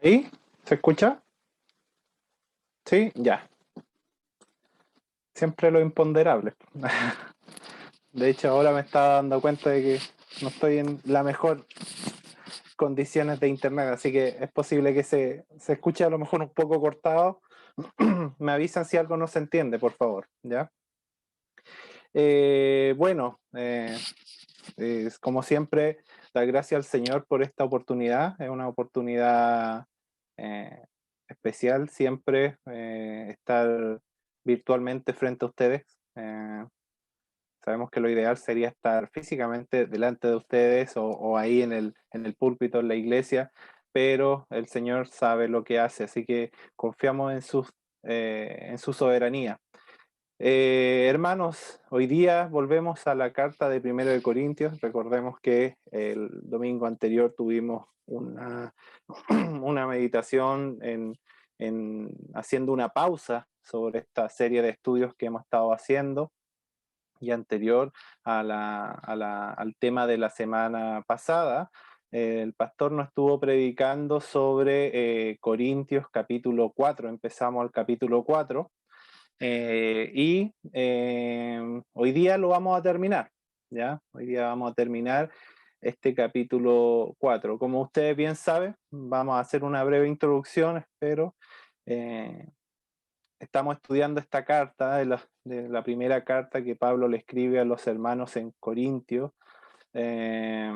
¿Ahí? ¿Se escucha? Sí, ya. Siempre lo imponderable. De hecho, ahora me estaba dando cuenta de que no estoy en la mejor condiciones de internet, así que es posible que se escuche a lo mejor un poco cortado. Me avisan si algo no se entiende, por favor, ¿ya? Bueno, como siempre, dar gracias al Señor por esta oportunidad. Es una oportunidad eh, especial siempre estar virtualmente frente a ustedes. Sabemos que lo ideal sería estar físicamente delante de ustedes o ahí en el púlpito, en la iglesia, pero el Señor sabe lo que hace, así que confiamos en su soberanía. Hermanos, hoy día volvemos a la carta de Primero de Corintios. Recordemos que el domingo anterior tuvimos una meditación haciendo una pausa sobre esta serie de estudios que hemos estado haciendo y anterior al tema de la semana pasada. El pastor nos estuvo predicando sobre Corintios capítulo 4. Empezamos el capítulo 4 hoy día lo vamos a terminar, ¿ya? Hoy día vamos a terminar este capítulo 4. Como ustedes bien saben, vamos a hacer una breve introducción, espero. Eh, Estamos estudiando esta carta, de la primera carta que Pablo le escribe a los hermanos en Corintios, eh,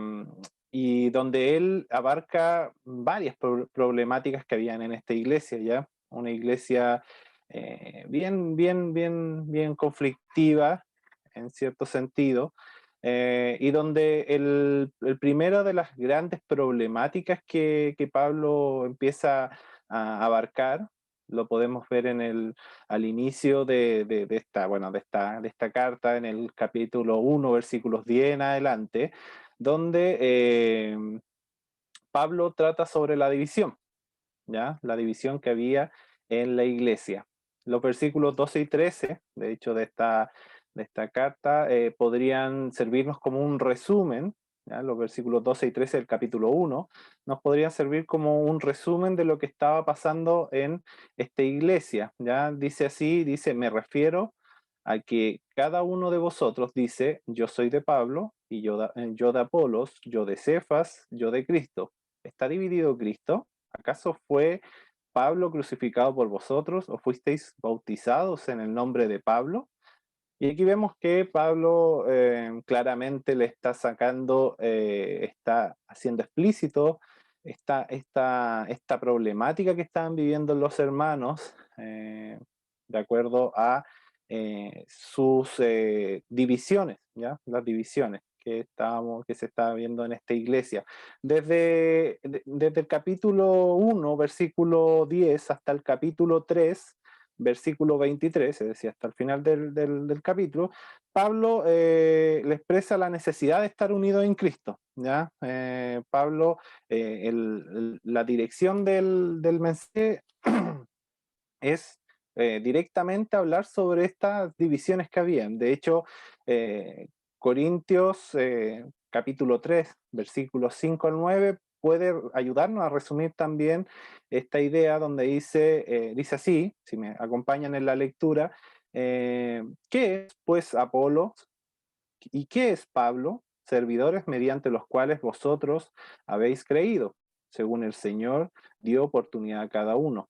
y donde él abarca varias problemáticas que habían en esta iglesia, ¿ya? Una iglesia bien conflictiva en cierto sentido, y donde el primero de las grandes problemáticas que Pablo empieza a abarcar, lo podemos ver al inicio de esta, bueno, de esta carta, en el capítulo 1, versículos 10 en adelante, donde Pablo trata sobre la división, ¿ya? La división que había en la iglesia. Los versículos 12 y 13, de hecho, de esta carta, podrían servirnos como un resumen, ¿ya? Los versículos 12 y 13 del capítulo 1 nos podrían servir como un resumen de lo que estaba pasando en esta iglesia, ¿ya? Dice así, dice, me refiero a que cada uno de vosotros dice, yo soy de Pablo, y yo de Apolos, yo de Cefas, yo de Cristo. ¿Está dividido Cristo? ¿Acaso fue Pablo crucificado por vosotros o fuisteis bautizados en el nombre de Pablo? Y aquí vemos que Pablo claramente le está sacando, está haciendo explícito esta problemática que estaban viviendo los hermanos, de acuerdo a sus divisiones, ¿ya? Las divisiones que se está viendo en esta iglesia. Desde el capítulo 1, versículo 10, hasta el capítulo 3, versículo 23, es decir, hasta el final del capítulo, Pablo le expresa la necesidad de estar unido en Cristo, ¿ya? Pablo, la dirección del mensaje es directamente hablar sobre estas divisiones que habían. De hecho, Corintios capítulo 3, versículos 5 al 9, puede ayudarnos a resumir también esta idea donde dice así, si me acompañan en la lectura, ¿qué es pues Apolo y qué es Pablo? Servidores mediante los cuales vosotros habéis creído, según el Señor dio oportunidad a cada uno.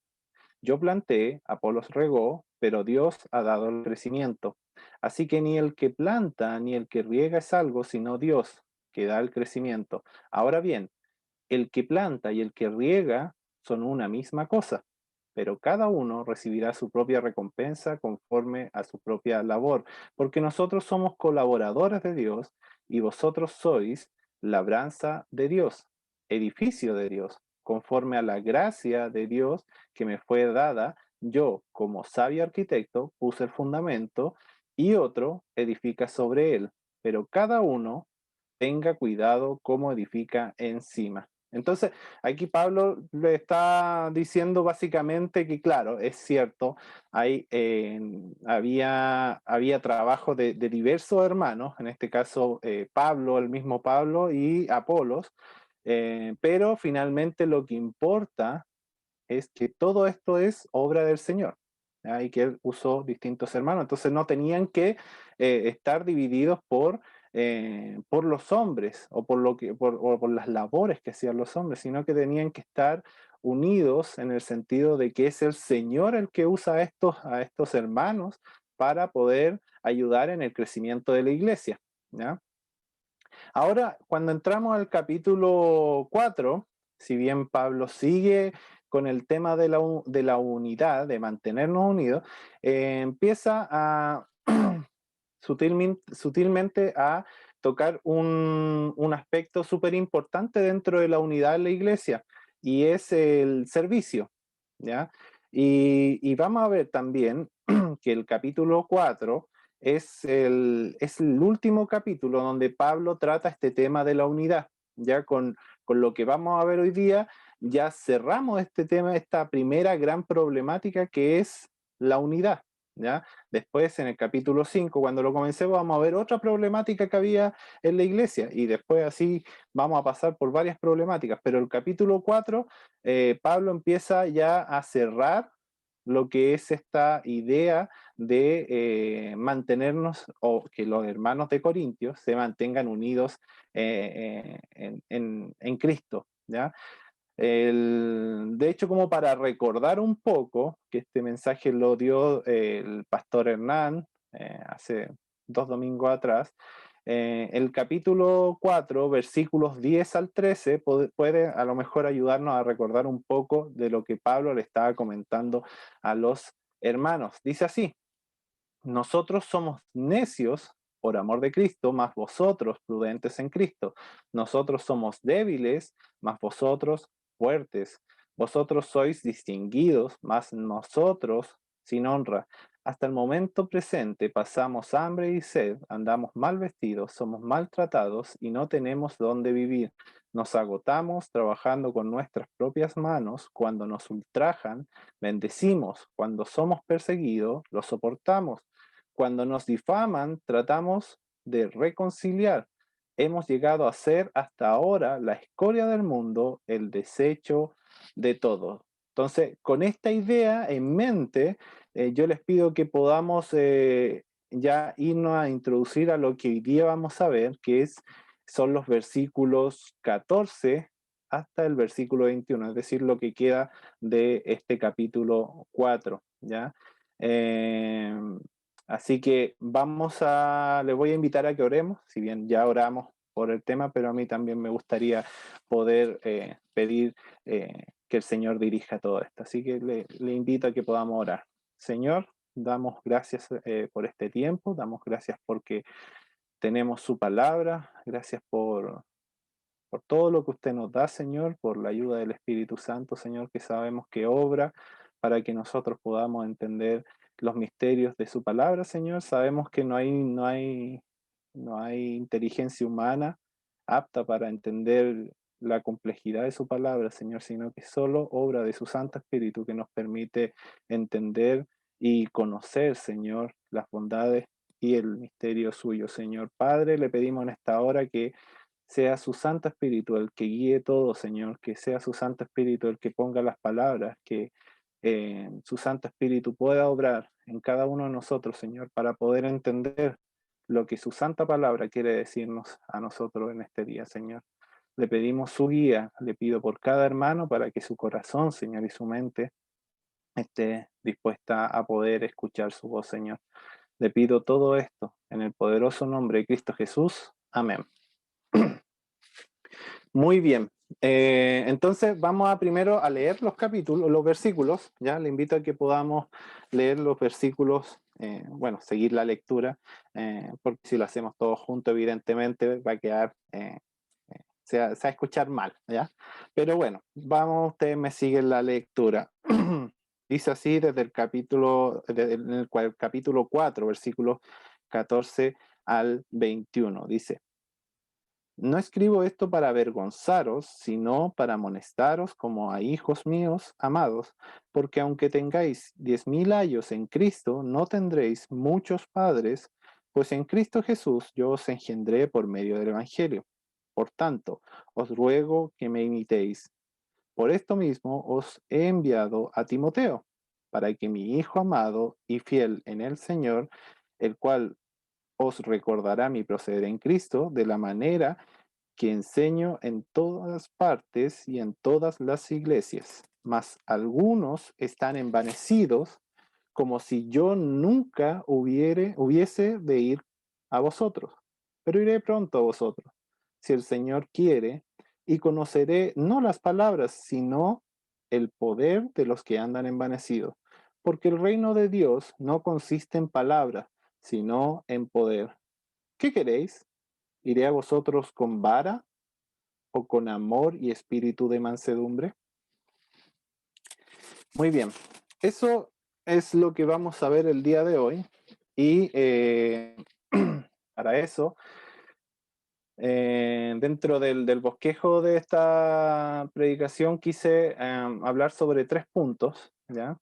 Yo planté, Apolos regó, pero Dios ha dado el crecimiento. Así que ni el que planta ni el que riega es algo, sino Dios, que da el crecimiento. Ahora bien, el que planta y el que riega son una misma cosa, pero cada uno recibirá su propia recompensa conforme a su propia labor, porque nosotros somos colaboradores de Dios y vosotros sois labranza de Dios, edificio de Dios, conforme a la gracia de Dios que me fue dada. Yo, como sabio arquitecto, puse el fundamento y otro edifica sobre él, pero cada uno tenga cuidado cómo edifica encima. Entonces, aquí Pablo le está diciendo básicamente que, claro, es cierto, había trabajo de diversos hermanos, en este caso Pablo, el mismo Pablo y Apolos, pero finalmente lo que importa es que todo esto es obra del Señor, ¿ya? Y que Él usó distintos hermanos. Entonces no tenían que estar divididos por los hombres o por las labores que hacían los hombres, sino que tenían que estar unidos en el sentido de que es el Señor el que usa a estos hermanos para poder ayudar en el crecimiento de la iglesia, ¿ya? Ahora, cuando entramos al capítulo 4, si bien Pablo sigue con el tema de la unidad, de mantenernos unidos, empieza a sutilmente a tocar un aspecto súper importante dentro de la unidad de la iglesia, y es el servicio, ¿ya? Y vamos a ver también que el capítulo 4 es el último capítulo donde Pablo trata este tema de la unidad. Ya con lo que vamos a ver hoy día, ya cerramos este tema, esta primera gran problemática que es la unidad, ¿ya? Después, en el capítulo 5, cuando lo comencemos, vamos a ver otra problemática que había en la iglesia, y después así vamos a pasar por varias problemáticas, pero el capítulo 4, Pablo empieza ya a cerrar lo que es esta idea de mantenernos, o que los hermanos de Corintios se mantengan unidos en Cristo, ¿ya? De hecho, como para recordar un poco, que este mensaje lo dio el pastor Hernán hace 2 domingos atrás, el capítulo 4, versículos 10 al 13, puede a lo mejor ayudarnos a recordar un poco de lo que Pablo le estaba comentando a los hermanos. Dice así: nosotros somos necios por amor de Cristo, mas vosotros prudentes en Cristo. Nosotros somos débiles, mas vosotros fuertes. Vosotros sois distinguidos, mas nosotros sin honra. Hasta el momento presente pasamos hambre y sed, andamos mal vestidos, somos maltratados y no tenemos dónde vivir. Nos agotamos trabajando con nuestras propias manos. Cuando nos ultrajan, bendecimos. Cuando somos perseguidos, lo soportamos. Cuando nos difaman, tratamos de reconciliar. Hemos llegado a ser hasta ahora la escoria del mundo, el desecho de todos. Entonces, con esta idea en mente, yo les pido que podamos ya irnos a introducir a lo que hoy día vamos a ver, son los versículos 14 hasta el versículo 21, es decir, lo que queda de este capítulo 4, ¿ya? Eh, Así que les voy a invitar a que oremos, si bien ya oramos por el tema, pero a mí también me gustaría poder pedir que el Señor dirija todo esto. Así que le invito a que podamos orar. Señor, damos gracias por este tiempo, damos gracias porque tenemos su palabra, gracias por todo lo que usted nos da, Señor, por la ayuda del Espíritu Santo, Señor, que sabemos que obra para que nosotros podamos entender los misterios de su palabra, Señor. Sabemos que no hay inteligencia humana apta para entender la complejidad de su palabra, Señor, sino que solo obra de su Santo Espíritu que nos permite entender y conocer, Señor, las bondades y el misterio suyo, Señor. Padre, le pedimos en esta hora que sea su Santo Espíritu el que guíe todo, Señor, que sea su Santo Espíritu el que ponga las palabras, que su Santo Espíritu pueda obrar en cada uno de nosotros, Señor, para poder entender lo que su santa palabra quiere decirnos a nosotros en este día, Señor. Le pedimos su guía, le pido por cada hermano para que su corazón, Señor, y su mente esté dispuesta a poder escuchar su voz, Señor. Le pido todo esto en el poderoso nombre de Cristo Jesús. Amén. Muy bien. Entonces vamos a primero a leer los versículos. Ya le invito a que podamos leer los versículos, bueno, seguir la lectura, porque si lo hacemos todos juntos, evidentemente va a quedar, se va a escuchar mal, ¿ya? Pero bueno, vamos, ustedes me siguen la lectura. Dice así desde el capítulo 4, versículos 14 al 21. Dice: no escribo esto para avergonzaros, sino para amonestaros como a hijos míos amados, porque aunque tengáis 10,000 años en Cristo, no tendréis muchos padres, pues en Cristo Jesús yo os engendré por medio del Evangelio. Por tanto, os ruego que me imitéis. Por esto mismo os he enviado a Timoteo, para que mi hijo amado y fiel en el Señor, el cual os recordará mi proceder en Cristo, de la manera que enseño en todas partes y en todas las iglesias. Mas algunos están envanecidos, como si yo nunca hubiese de ir a vosotros. Pero iré pronto a vosotros, si el Señor quiere, y conoceré no las palabras, sino el poder de los que andan envanecidos. Porque el reino de Dios no consiste en palabras, sino en poder. ¿Qué queréis? ¿Iré a vosotros con vara o con amor y espíritu de mansedumbre? Muy bien, eso es lo que vamos a ver el día de hoy. Y para eso, dentro del bosquejo de esta predicación, quise hablar sobre 3 puntos, ¿ya?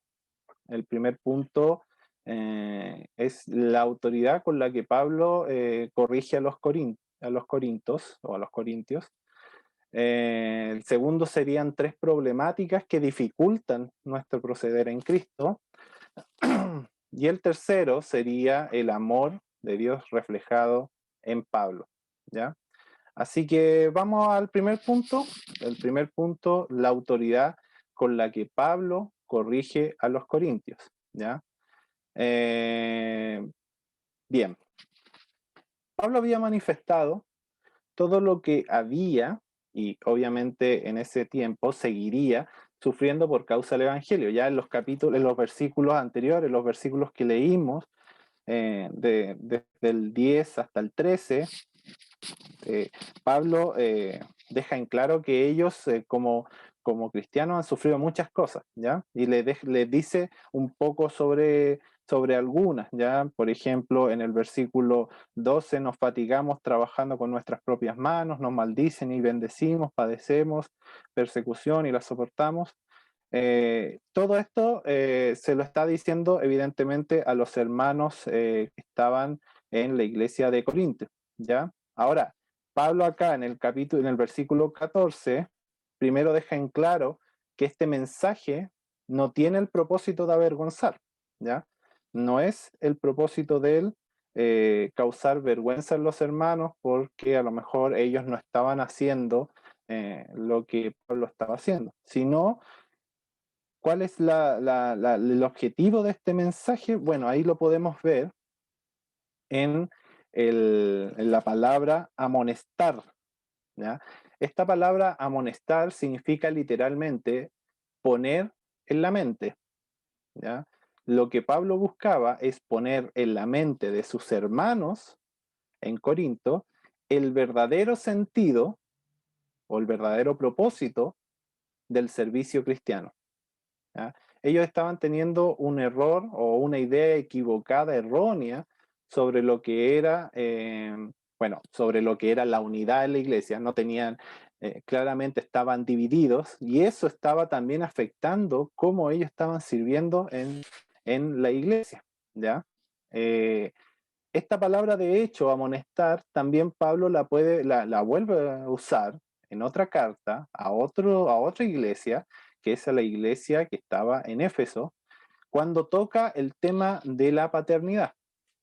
El primer punto es la autoridad con la que Pablo corrige a los corintos o a los corintios. El segundo serían 3 problemáticas que dificultan nuestro proceder en Cristo. Y el tercero sería el amor de Dios reflejado en Pablo, ¿ya? Así que vamos al primer punto. El primer punto, la autoridad con la que Pablo corrige a los corintios, ¿ya? Bien, Pablo había manifestado todo lo que había y obviamente en ese tiempo seguiría sufriendo por causa del Evangelio. Ya en los capítulos, en los versículos anteriores, los versículos que leímos, desde el 10 hasta el 13, eh, Pablo deja en claro que ellos como cristianos han sufrido muchas cosas, ¿ya? Y les dice un poco sobre algunas, ¿ya? Por ejemplo, en el versículo 12, nos fatigamos trabajando con nuestras propias manos, nos maldicen y bendecimos, padecemos persecución y la soportamos. Todo esto se lo está diciendo evidentemente a los hermanos que estaban en la iglesia de Corinto, ¿ya? Ahora, Pablo acá en el versículo 14, primero deja en claro que este mensaje no tiene el propósito de avergonzar, ¿ya? No es el propósito de él causar vergüenza en los hermanos porque a lo mejor ellos no estaban haciendo lo que Pablo estaba haciendo, sino ¿cuál es el objetivo de este mensaje? Bueno, ahí lo podemos ver en, en la palabra amonestar, ¿ya? Esta palabra amonestar significa literalmente poner en la mente, ¿ya? Lo que Pablo buscaba es poner en la mente de sus hermanos en Corinto el verdadero sentido o el verdadero propósito del servicio cristiano, ¿ya? Ellos estaban teniendo un error o una idea equivocada, errónea, sobre lo que era, bueno, sobre lo que era la unidad en la iglesia. No tenían, claramente estaban divididos y eso estaba también afectando cómo ellos estaban sirviendo en la iglesia, ¿ya? Eh, Esta palabra de hecho, amonestar, también Pablo la vuelve a usar en otra carta a otra iglesia, que es a la iglesia que estaba en Éfeso, cuando toca el tema de la paternidad,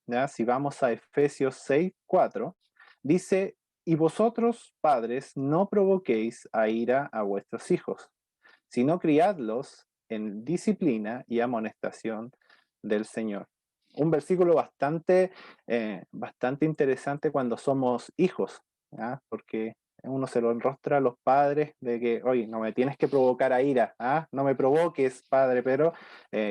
¿ya? Si vamos a Efesios 6:4, dice, y vosotros, padres, no provoquéis a ira a vuestros hijos, sino criadlos en disciplina y amonestación del Señor. Un versículo bastante interesante cuando somos hijos, ¿ya? Porque uno se lo enrostra a los padres de que, oye, no me tienes que provocar a ira, ¿ah? No me provoques, padre, pero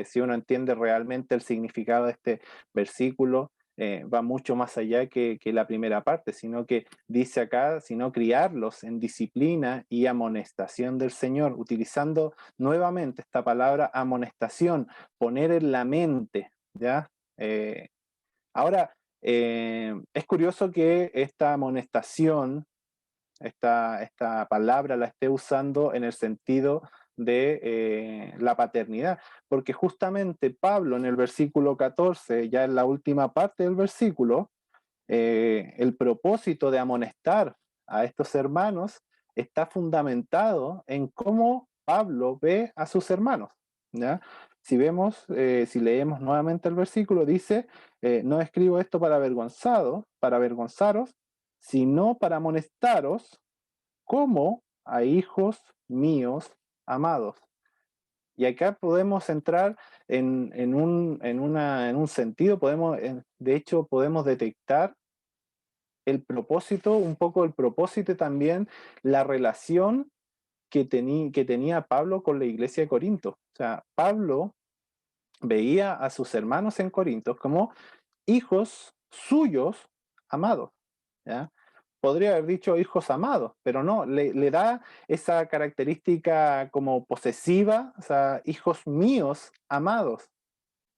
si uno entiende realmente el significado de este versículo, va mucho más allá que la primera parte, sino que dice acá, sino criarlos en disciplina y amonestación del Señor, utilizando nuevamente esta palabra amonestación, poner en la mente, ¿ya? Eh, Ahora, es curioso que esta amonestación, esta palabra la esté usando en el sentido de la paternidad, porque justamente Pablo en el versículo 14, ya en la última parte del versículo, el propósito de amonestar a estos hermanos está fundamentado en cómo Pablo ve a sus hermanos, ¿ya? Si leemos nuevamente el versículo, dice, no escribo esto para avergonzaros, sino para amonestaros como a hijos míos amados. Y acá podemos entrar en un sentido, de hecho, podemos detectar el propósito, un poco el propósito y también la relación que tenía Pablo con la iglesia de Corinto. O sea, Pablo veía a sus hermanos en Corinto como hijos suyos amados, ¿ya? Podría haber dicho hijos amados, pero no, le da esa característica como posesiva, o sea, hijos míos amados,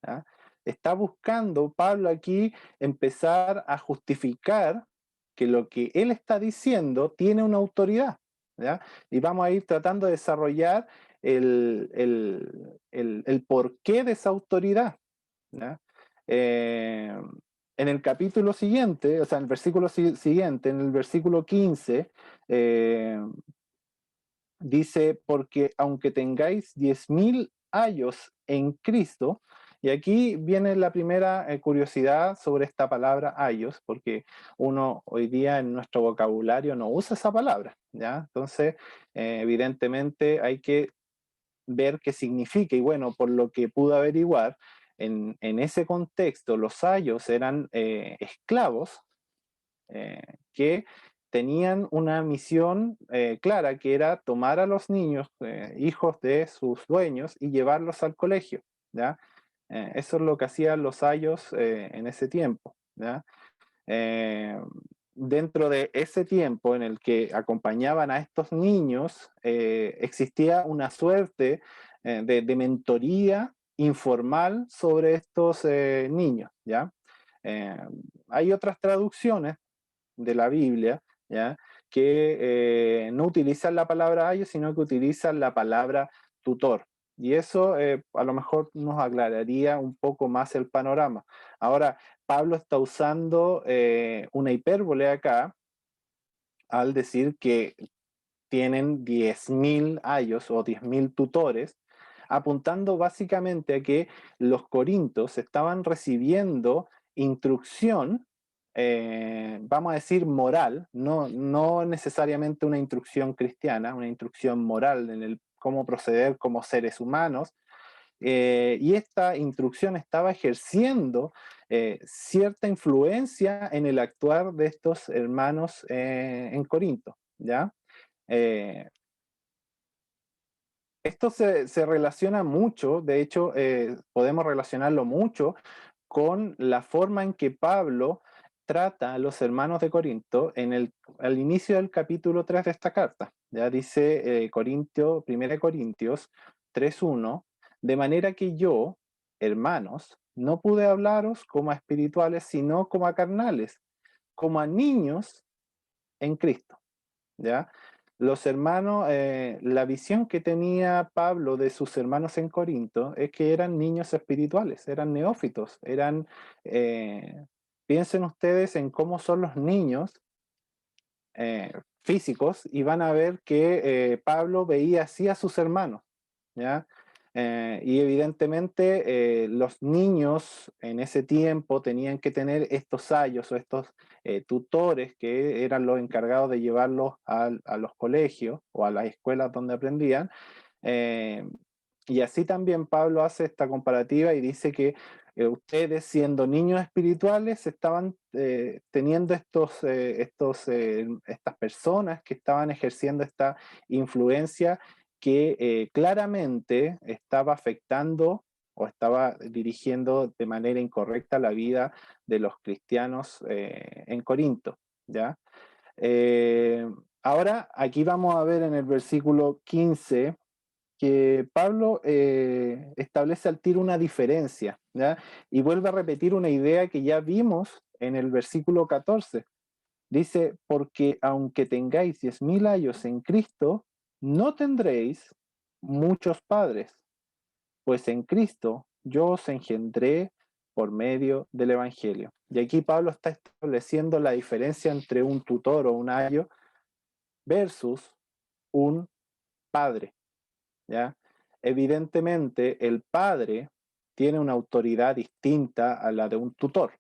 ¿ya? Está buscando Pablo aquí empezar a justificar que lo que él está diciendo tiene una autoridad, ¿ya? Y vamos a ir tratando de desarrollar el porqué de esa autoridad, ¿ya? Eh, en el capítulo siguiente, o sea, en el versículo siguiente, en el versículo 15, dice, porque aunque tengáis 10.000 años en Cristo, y aquí viene la primera curiosidad sobre esta palabra ayos, porque uno hoy día en nuestro vocabulario no usa esa palabra, ¿ya? Entonces, evidentemente hay que ver qué significa, y bueno, por lo que pude averiguar, en ese contexto los ayos eran esclavos que tenían una misión clara, que era tomar a los niños, hijos de sus dueños, y llevarlos al colegio, ¿ya? Eso es lo que hacían los ayos en ese tiempo, ¿ya? Eh, Dentro de ese tiempo en el que acompañaban a estos niños, existía una suerte de mentoría informal sobre estos niños, ¿ya? Eh, Hay otras traducciones de la Biblia, ¿ya? Que no utilizan la palabra ayo, sino que utilizan la palabra tutor. Y eso a lo mejor nos aclararía un poco más el panorama. Ahora, Pablo está usando una hipérbole acá al decir que tienen 10.000 ayos o 10.000 tutores, apuntando básicamente a que los corintios estaban recibiendo instrucción, vamos a decir moral, no necesariamente una instrucción cristiana, una instrucción moral en el cómo proceder como seres humanos, y esta instrucción estaba ejerciendo cierta influencia en el actuar de estos hermanos en Corinto, ¿ya? Eh, Esto se relaciona mucho, de hecho, podemos relacionarlo mucho con la forma en que Pablo trata a los hermanos de Corinto al inicio del capítulo 3 de esta carta. Ya dice 1 Corintios 3:1, de manera que yo, hermanos, no pude hablaros como a espirituales, sino como a carnales, como a niños en Cristo. ¿Ya? Los hermanos, la visión que tenía Pablo de sus hermanos en Corinto es que eran niños espirituales, eran neófitos, eh, piensen ustedes en cómo son los niños físicos y van a ver que Pablo veía así a sus hermanos, ¿ya? Y evidentemente los niños en ese tiempo tenían que tener estos ayos o estos tutores que eran los encargados de llevarlos a los colegios o a las escuelas donde aprendían. Eh, y así también Pablo hace esta comparativa y dice que ustedes siendo niños espirituales estaban teniendo estas personas que estaban ejerciendo esta influencia que claramente estaba afectando o estaba dirigiendo de manera incorrecta la vida de los cristianos en Corinto, ¿ya? Ahora, aquí vamos a ver en el versículo 15 que Pablo establece al tiro una diferencia, ¿ya? Y vuelve a repetir una idea que ya vimos en el versículo 14. Dice, porque aunque tengáis 10.000 años en Cristo, no tendréis muchos padres, pues en Cristo yo os engendré por medio del Evangelio. Y aquí Pablo está estableciendo la diferencia entre un tutor o un ayo versus un padre. ¿ya? Evidentemente, el padre tiene una autoridad distinta a la de un tutor,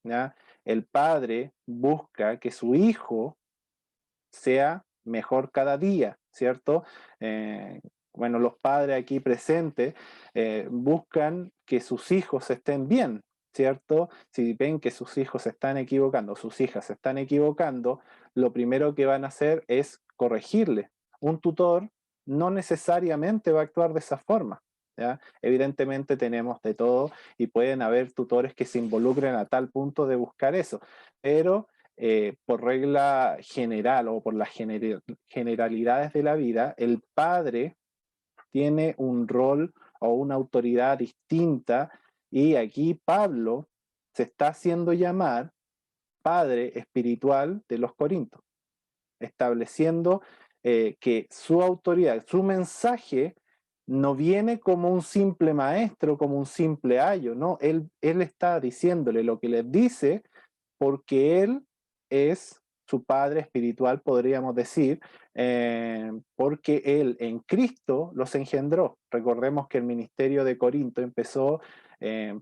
¿ya? El padre busca que su hijo sea mejor cada día, ¿cierto? Eh, bueno, los padres aquí presentes buscan que sus hijos estén bien, ¿cierto? Si ven que sus hijos se están equivocando, sus hijas se están equivocando, lo primero que van a hacer es corregirle. Un tutor no necesariamente va a actuar de esa forma, ¿ya? Evidentemente tenemos de todo y pueden haber tutores que se involucren a tal punto de buscar eso, pero por regla general o por las generalidades de la vida, el padre tiene un rol o una autoridad distinta y aquí Pablo se está haciendo llamar padre espiritual de los Corintios, estableciendo que su autoridad, su mensaje no viene como un simple maestro, como un simple ayo, no, él está diciéndole lo que les dice porque él es su padre espiritual, podríamos decir, porque él en Cristo los engendró. Recordemos que el ministerio de Corinto empezó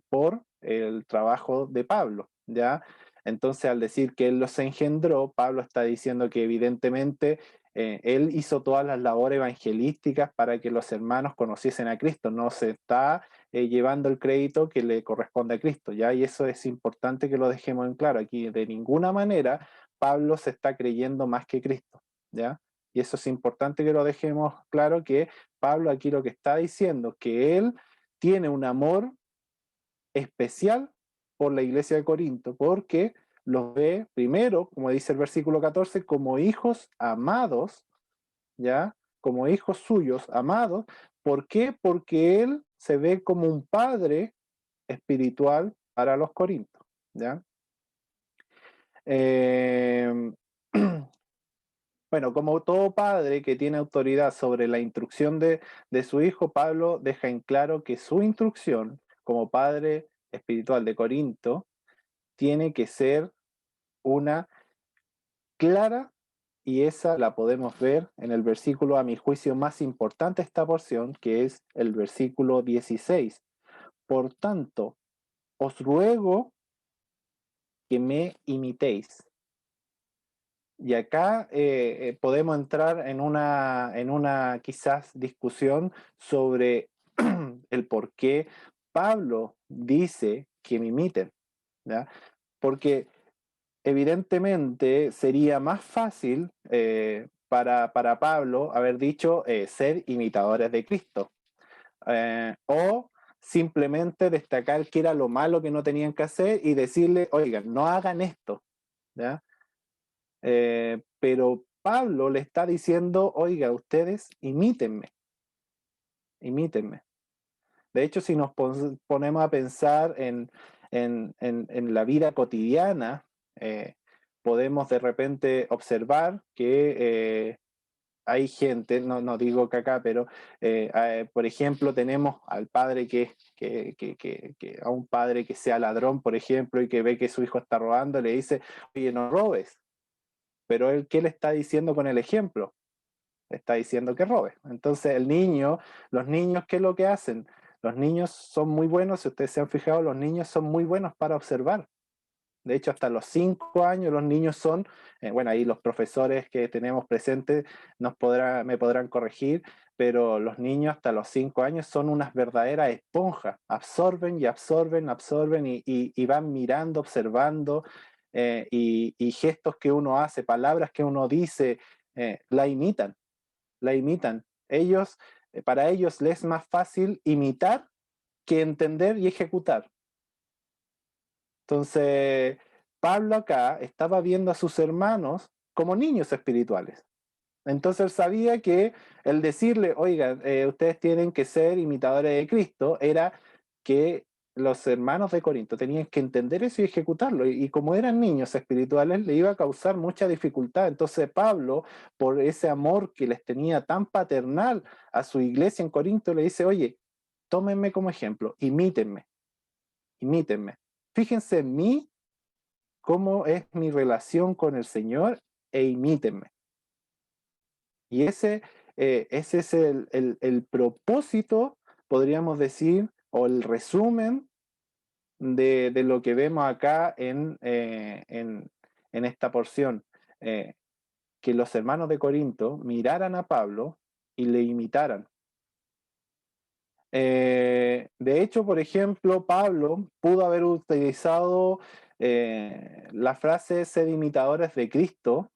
por el trabajo de Pablo, ¿ya? Entonces, al decir que él los engendró, Pablo está diciendo que evidentemente él hizo todas las labores evangelísticas para que los hermanos conociesen a Cristo. No se está llevando el crédito que le corresponde a Cristo, ¿ya? Y eso es importante que lo dejemos en claro. Aquí de ninguna manera Pablo se está creyendo más que Cristo, ¿ya? Y eso es importante que lo dejemos claro, que Pablo aquí lo que está diciendo es que él tiene un amor especial por la iglesia de Corinto, porque los ve primero, como dice el versículo 14, como hijos amados, ¿ya? Como hijos suyos amados. ¿Por qué? Porque él se ve como un padre espiritual para los corintios, ¿ya? Eh, bueno, como todo padre que tiene autoridad sobre la instrucción de su hijo, Pablo deja en claro que su instrucción como padre espiritual de Corinto tiene que ser una clara, y esa la podemos ver en el versículo, a mi juicio, más importante de esta porción, que es el versículo 16. Por tanto, os ruego que me imitéis. Y acá podemos entrar en una quizás discusión sobre el por qué Pablo dice que me imiten, ¿ya? Porque evidentemente sería más fácil para Pablo haber dicho ser imitadores de Cristo, o simplemente destacar qué era lo malo que no tenían que hacer y decirle, oigan, no hagan esto, ¿ya? Pero Pablo le está diciendo, oiga, ustedes imítenme, imítenme. De hecho, si nos ponemos a pensar en la vida cotidiana, podemos de repente observar que hay gente, no digo que acá, pero por ejemplo tenemos al padre a un padre que sea ladrón, por ejemplo, y que ve que su hijo está robando, le dice, oye, no robes. Pero él, ¿qué le está diciendo con el ejemplo? Está diciendo que robe. Entonces los niños, ¿qué es lo que hacen? Los niños son muy buenos, si ustedes se han fijado, los niños son muy buenos para observar. De hecho, hasta los 5 años los niños son, bueno, ahí los profesores que tenemos presentes me podrán corregir, pero los niños hasta los 5 años son unas verdaderas esponjas, absorben y absorben, absorben y van mirando, observando, y gestos que uno hace, palabras que uno dice, la imitan, la imitan. Para ellos les es más fácil imitar que entender y ejecutar. Entonces, Pablo acá estaba viendo a sus hermanos como niños espirituales. Entonces él sabía que el decirle, oigan, ustedes tienen que ser imitadores de Cristo, era que los hermanos de Corinto tenían que entender eso y ejecutarlo. Y como eran niños espirituales, le iba a causar mucha dificultad. Entonces Pablo, por ese amor que les tenía tan paternal a su iglesia en Corinto, le dice, oye, tómenme como ejemplo, imítenme, imítenme. Fíjense en mí, cómo es mi relación con el Señor e imítenme. Y ese es el propósito, podríamos decir, o el resumen de lo que vemos acá en esta porción. Que los hermanos de Corinto miraran a Pablo y le imitaran. De hecho, por ejemplo, Pablo pudo haber utilizado la frase sed imitadores de Cristo,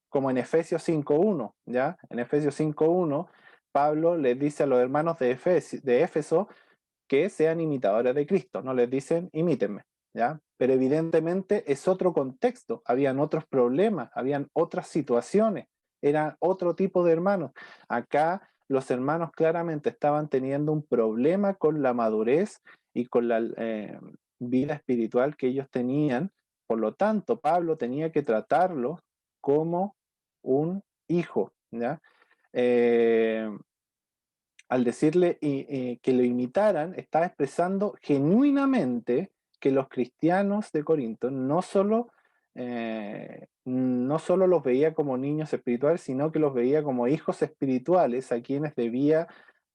como en Efesios 5.1, ¿ya? En Efesios 5.1, Pablo les dice a los hermanos de Éfeso que sean imitadores de Cristo, no les dicen imítenme, ¿ya? Pero evidentemente es otro contexto, habían otros problemas, habían otras situaciones, eran otro tipo de hermanos. Acá los hermanos claramente estaban teniendo un problema con la madurez y con la vida espiritual que ellos tenían, por lo tanto Pablo tenía que tratarlos como un hijo, ¿ya? Eh, Al decirle que lo imitaran, estaba expresando genuinamente que los cristianos de Corinto no solo los veía como niños espirituales, sino que los veía como hijos espirituales a quienes debía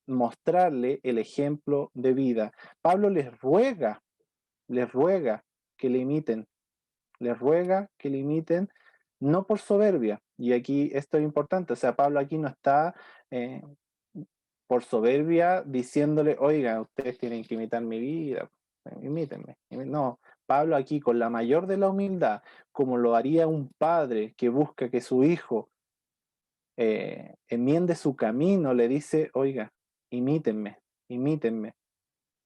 mostrarle el ejemplo de vida. Pablo les ruega que le imiten, les ruega que le imiten, no por soberbia, y aquí esto es importante, o sea, Pablo aquí no está eh, por soberbia diciéndole, oiga, ustedes tienen que imitar mi vida, imítenme. No, Pablo aquí con la mayor de la humildad, como lo haría un padre que busca que su hijo enmiende su camino, le dice, oiga, imítenme, imítenme.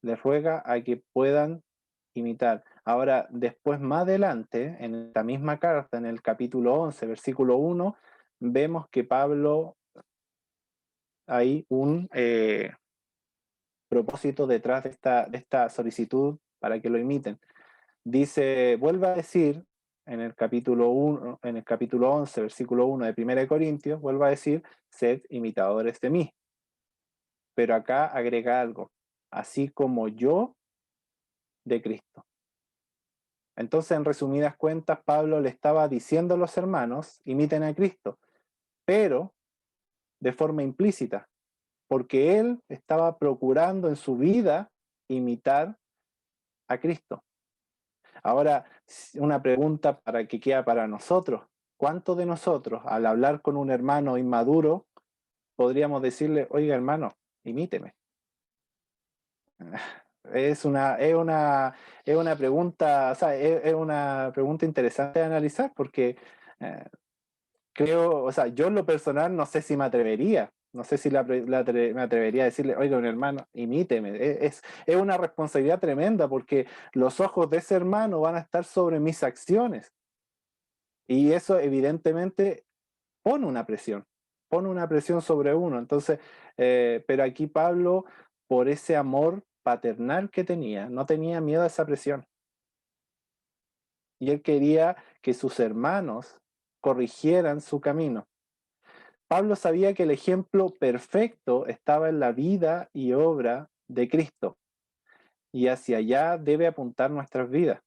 Les ruega a que puedan imitar. Ahora, después más adelante, en esta misma carta, en el capítulo 11, versículo 1, vemos que Pablo hay un propósito detrás de esta solicitud para que lo imiten. Dice, vuelve a decir en el capítulo 1, en el capítulo 11, versículo 1 de 1 de Corintios, vuelve a decir, sed imitadores de mí. Pero acá agrega algo, así como yo de Cristo. Entonces, en resumidas cuentas, Pablo le estaba diciendo a los hermanos, imiten a Cristo, pero de forma implícita, porque él estaba procurando en su vida imitar a Cristo. Ahora, una pregunta para que queda para nosotros. ¿Cuántos de nosotros, al hablar con un hermano inmaduro, podríamos decirle, oiga hermano, imíteme? Es una pregunta, o sea, es una pregunta interesante de analizar porque eh, creo, o sea, yo en lo personal no sé si me atrevería, no sé si me atrevería a decirle, oiga, un hermano, imíteme. Es una responsabilidad tremenda porque los ojos de ese hermano van a estar sobre mis acciones. Y eso evidentemente pone una presión sobre uno. Entonces, pero aquí Pablo, por ese amor paternal que tenía, no tenía miedo a esa presión. Y él quería que sus hermanos corrigieran su camino. Pablo sabía que el ejemplo perfecto estaba en la vida y obra de Cristo, y hacia allá debe apuntar nuestras vidas.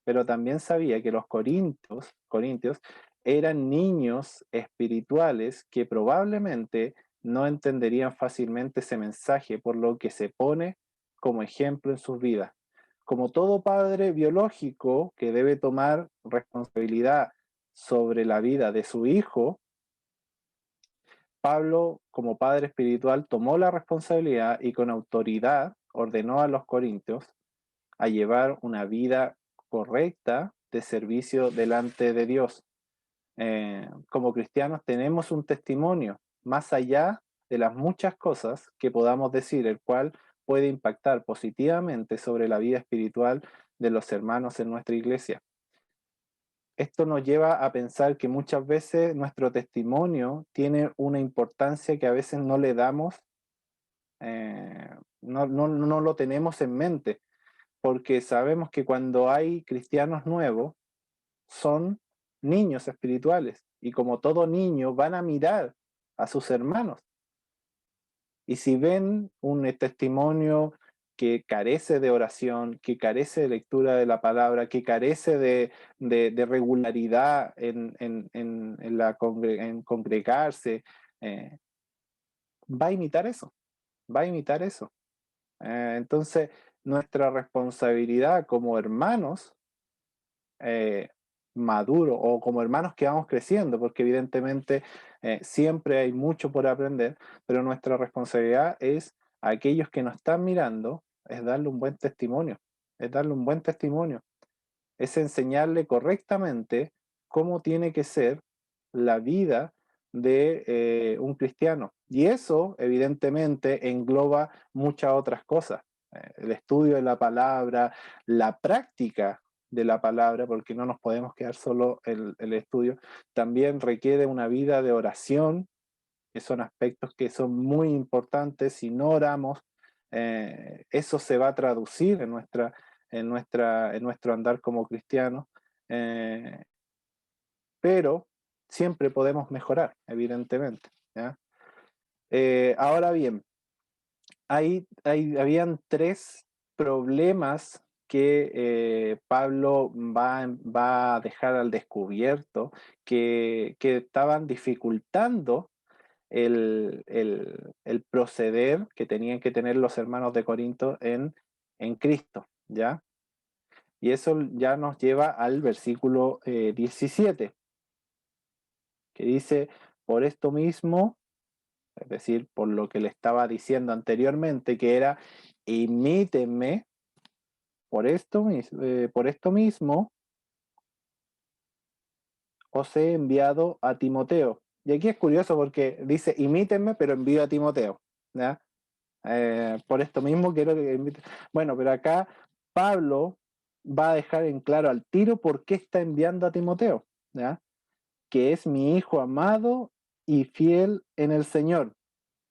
Pero también sabía que los corintios eran niños espirituales que probablemente no entenderían fácilmente ese mensaje, por lo que se pone como ejemplo en sus vidas. Como todo padre biológico que debe tomar responsabilidad sobre la vida de su hijo, Pablo, como padre espiritual, tomó la responsabilidad y con autoridad ordenó a los corintios a llevar una vida correcta de servicio delante de Dios. Como cristianos tenemos un testimonio más allá de las muchas cosas que podamos decir, el cual puede impactar positivamente sobre la vida espiritual de los hermanos en nuestra iglesia. Esto nos lleva a pensar que muchas veces nuestro testimonio tiene una importancia que a veces no le damos, no lo tenemos en mente, porque sabemos que cuando hay cristianos nuevos, son niños espirituales, y como todo niño van a mirar a sus hermanos. Y si ven un testimonio que carece de oración, que carece de lectura de la palabra, que carece de regularidad en congregarse, va a imitar eso, va a imitar eso. Entonces, nuestra responsabilidad como hermanos eh, maduros o como hermanos que vamos creciendo, porque evidentemente siempre hay mucho por aprender, pero nuestra responsabilidad es a aquellos que nos están mirando, es darle un buen testimonio, es darle un buen testimonio, es enseñarle correctamente cómo tiene que ser la vida de un cristiano. Y eso, evidentemente, engloba muchas otras cosas. El estudio de la palabra, la práctica de la palabra, porque no nos podemos quedar solo el estudio, también requiere una vida de oración, que son aspectos que son muy importantes. Si no oramos, eso se va a traducir en nuestro andar como cristianos, eh, pero siempre podemos mejorar, evidentemente. ¿Ya? Ahora bien, habían tres problemas que Pablo va a dejar al descubierto que estaban dificultando el proceder que tenían que tener los hermanos de Corinto en Cristo, ¿ya? Y eso ya nos lleva al versículo 17, que dice, por esto mismo, es decir, por lo que le estaba diciendo anteriormente, que era, imítenme, por esto mismo os he enviado a Timoteo. Y aquí es curioso porque dice, imítenme, pero envío a Timoteo, ¿ya? Por esto mismo quiero que bueno, pero acá Pablo va a dejar en claro al tiro por qué está enviando a Timoteo, ¿ya? Que es mi hijo amado y fiel en el Señor.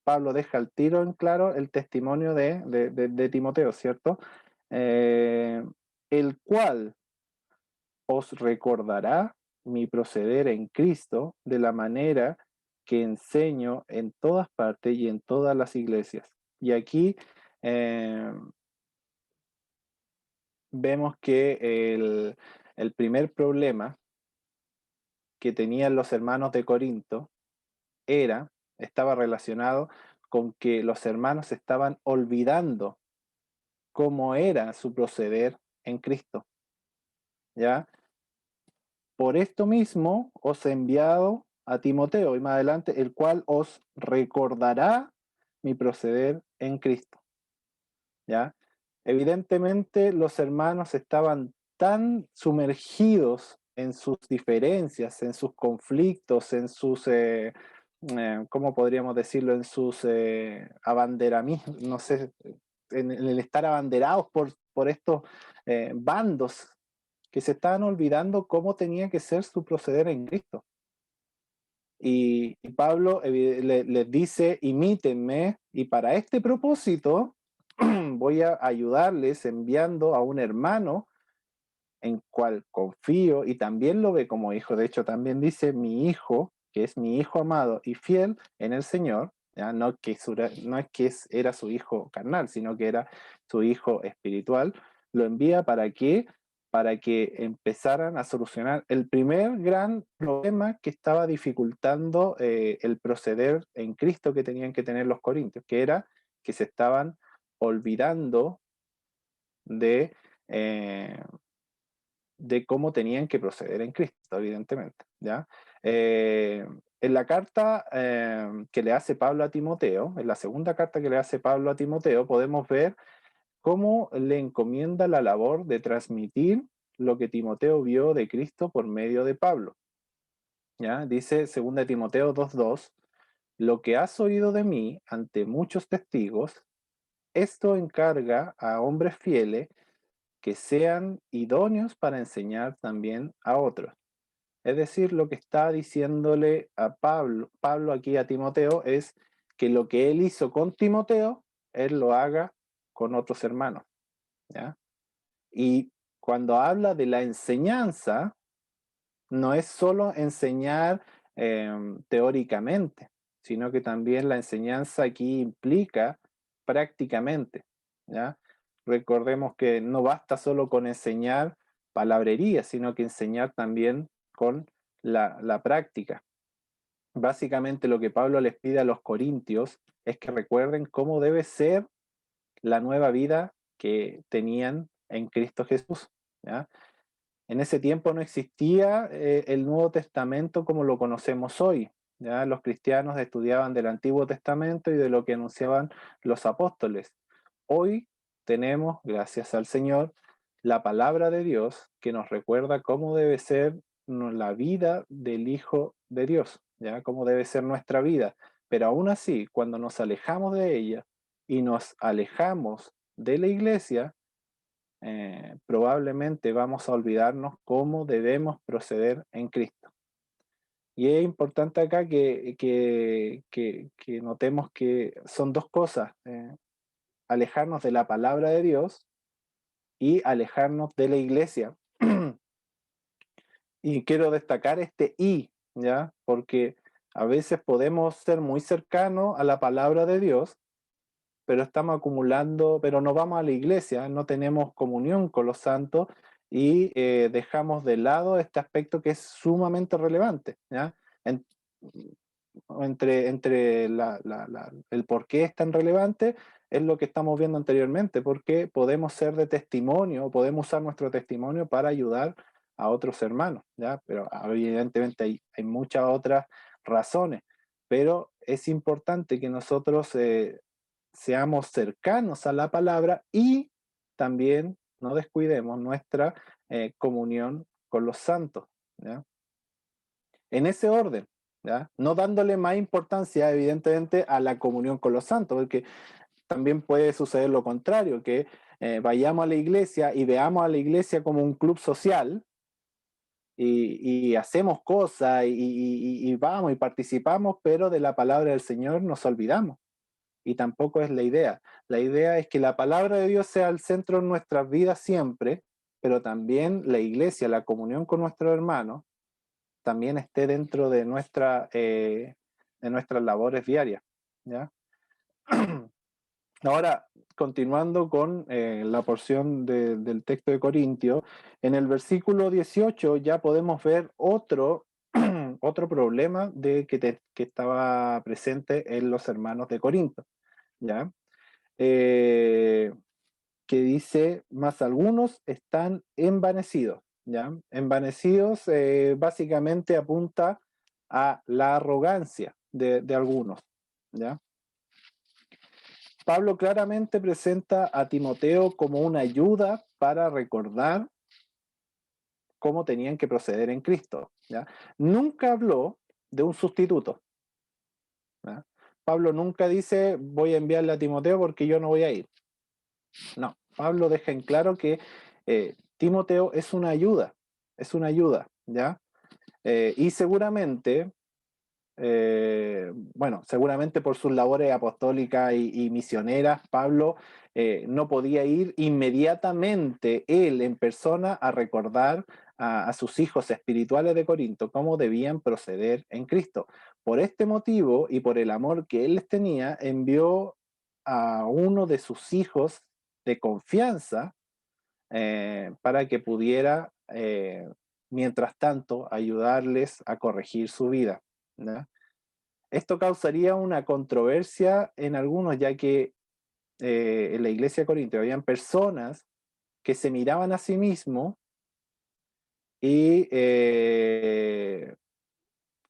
Pablo deja al tiro en claro el testimonio de Timoteo, ¿cierto? Eh, el cual os recordará mi proceder en Cristo de la manera que enseño en todas partes y en todas las iglesias. Y aquí eh, vemos que el primer problema que tenían los hermanos de Corinto estaba relacionado con que los hermanos estaban olvidando cómo era su proceder en Cristo. ¿Ya? Por esto mismo os he enviado a Timoteo, y más adelante, el cual os recordará mi proceder en Cristo. ¿Ya? Evidentemente los hermanos estaban tan sumergidos en sus diferencias, en sus conflictos, en sus, ¿cómo podríamos decirlo? En sus abanderamientos, no sé, en el estar abanderados por estos bandos que se estaban olvidando cómo tenía que ser su proceder en Cristo. Y Pablo les dice, imítenme, y para este propósito voy a ayudarles enviando a un hermano en cual confío y también lo ve como hijo. De hecho, también dice mi hijo, que es mi hijo amado y fiel en el Señor. ¿Ya? No es que era su hijo carnal, sino que era su hijo espiritual. Lo envía para que empezaran a solucionar el primer gran problema que estaba dificultando el proceder en Cristo que tenían que tener los corintios, que era que se estaban olvidando de, eh, de cómo tenían que proceder en Cristo, evidentemente. ¿Ya? En la carta que le hace Pablo a Timoteo, en la segunda carta que le hace Pablo a Timoteo, podemos ver cómo le encomienda la labor de transmitir lo que Timoteo vio de Cristo por medio de Pablo. ¿Ya? Dice 2 Timoteo 2:2, lo que has oído de mí ante muchos testigos, esto encarga a hombres fieles que sean idóneos para enseñar también a otros. Es decir, lo que está diciéndole a Pablo aquí a Timoteo es que lo que él hizo con Timoteo, él lo haga con otros hermanos. ¿Ya? Y cuando habla de la enseñanza, no es solo enseñar teóricamente, sino que también la enseñanza aquí implica prácticamente. ¿Ya? Recordemos que no basta solo con enseñar palabrería, sino que enseñar también con la práctica. básicamente lo que Pablo les pide a los corintios es que recuerden cómo debe ser la nueva vida que tenían en Cristo Jesús, ¿ya? En ese tiempo no existía el Nuevo Testamento como lo conocemos hoy, ¿ya? Los cristianos estudiaban del Antiguo Testamento y de lo que anunciaban los apóstoles. Hoy tenemos, gracias al Señor, la palabra de Dios que nos recuerda cómo debe ser la vida del Hijo de Dios, ¿ya? Cómo debe ser nuestra vida. Pero aún así, cuando nos alejamos de ella y nos alejamos de la iglesia, probablemente vamos a olvidarnos cómo debemos proceder en Cristo. Y es importante acá que notemos que son dos cosas, alejarnos de la palabra de Dios y alejarnos de la iglesia. Y quiero destacar este y, ¿ya? Porque a veces podemos ser muy cercanos a la palabra de Dios, pero estamos acumulando, pero no vamos a la iglesia, no tenemos comunión con los santos y dejamos de lado este aspecto que es sumamente relevante, ¿ya? En- entre el por qué es tan relevante es lo que estamos viendo anteriormente, porque podemos ser de testimonio, podemos usar nuestro testimonio para ayudar a otros hermanos, ¿ya? Pero evidentemente hay muchas otras razones, pero es importante que nosotros seamos cercanos a la palabra y también no descuidemos nuestra comunión con los santos, ¿ya? En ese orden, ¿ya? No dándole más importancia, evidentemente, a la comunión con los santos, porque también puede suceder lo contrario, que vayamos a la iglesia y veamos a la iglesia como un club social y hacemos cosas y vamos y participamos, pero de la palabra del Señor nos olvidamos. Y tampoco es la idea. La idea es que la palabra de Dios sea el centro de nuestras vidas siempre, pero también la iglesia, la comunión con nuestros hermanos, también esté dentro de nuestras labores diarias, ¿ya? Ahora, continuando con la porción del texto de Corintios, en el versículo 18 ya podemos ver otro problema que estaba presente en los hermanos de Corinto, ¿ya? Eh, que dice, más algunos están envanecidos, ¿ya? Envanecidos básicamente apunta a la arrogancia de algunos, ¿ya? Pablo claramente presenta a Timoteo como una ayuda para recordar cómo tenían que proceder en Cristo, ¿ya? Nunca habló de un sustituto, ¿ya? Pablo nunca dice, voy a enviarle a Timoteo porque yo no voy a ir. No, Pablo deja en claro que Timoteo es una ayuda, ¿ya? Y seguramente, seguramente por sus labores apostólicas y misioneras, Pablo no podía ir inmediatamente él en persona a recordar a sus hijos espirituales de Corinto cómo debían proceder en Cristo. Por este motivo y por el amor que él les tenía, envió a uno de sus hijos de confianza para que pudiera, mientras tanto, ayudarles a corregir su vida, ¿no? Esto causaría una controversia en algunos, ya que en la iglesia de Corinto habían personas que se miraban a sí mismos y,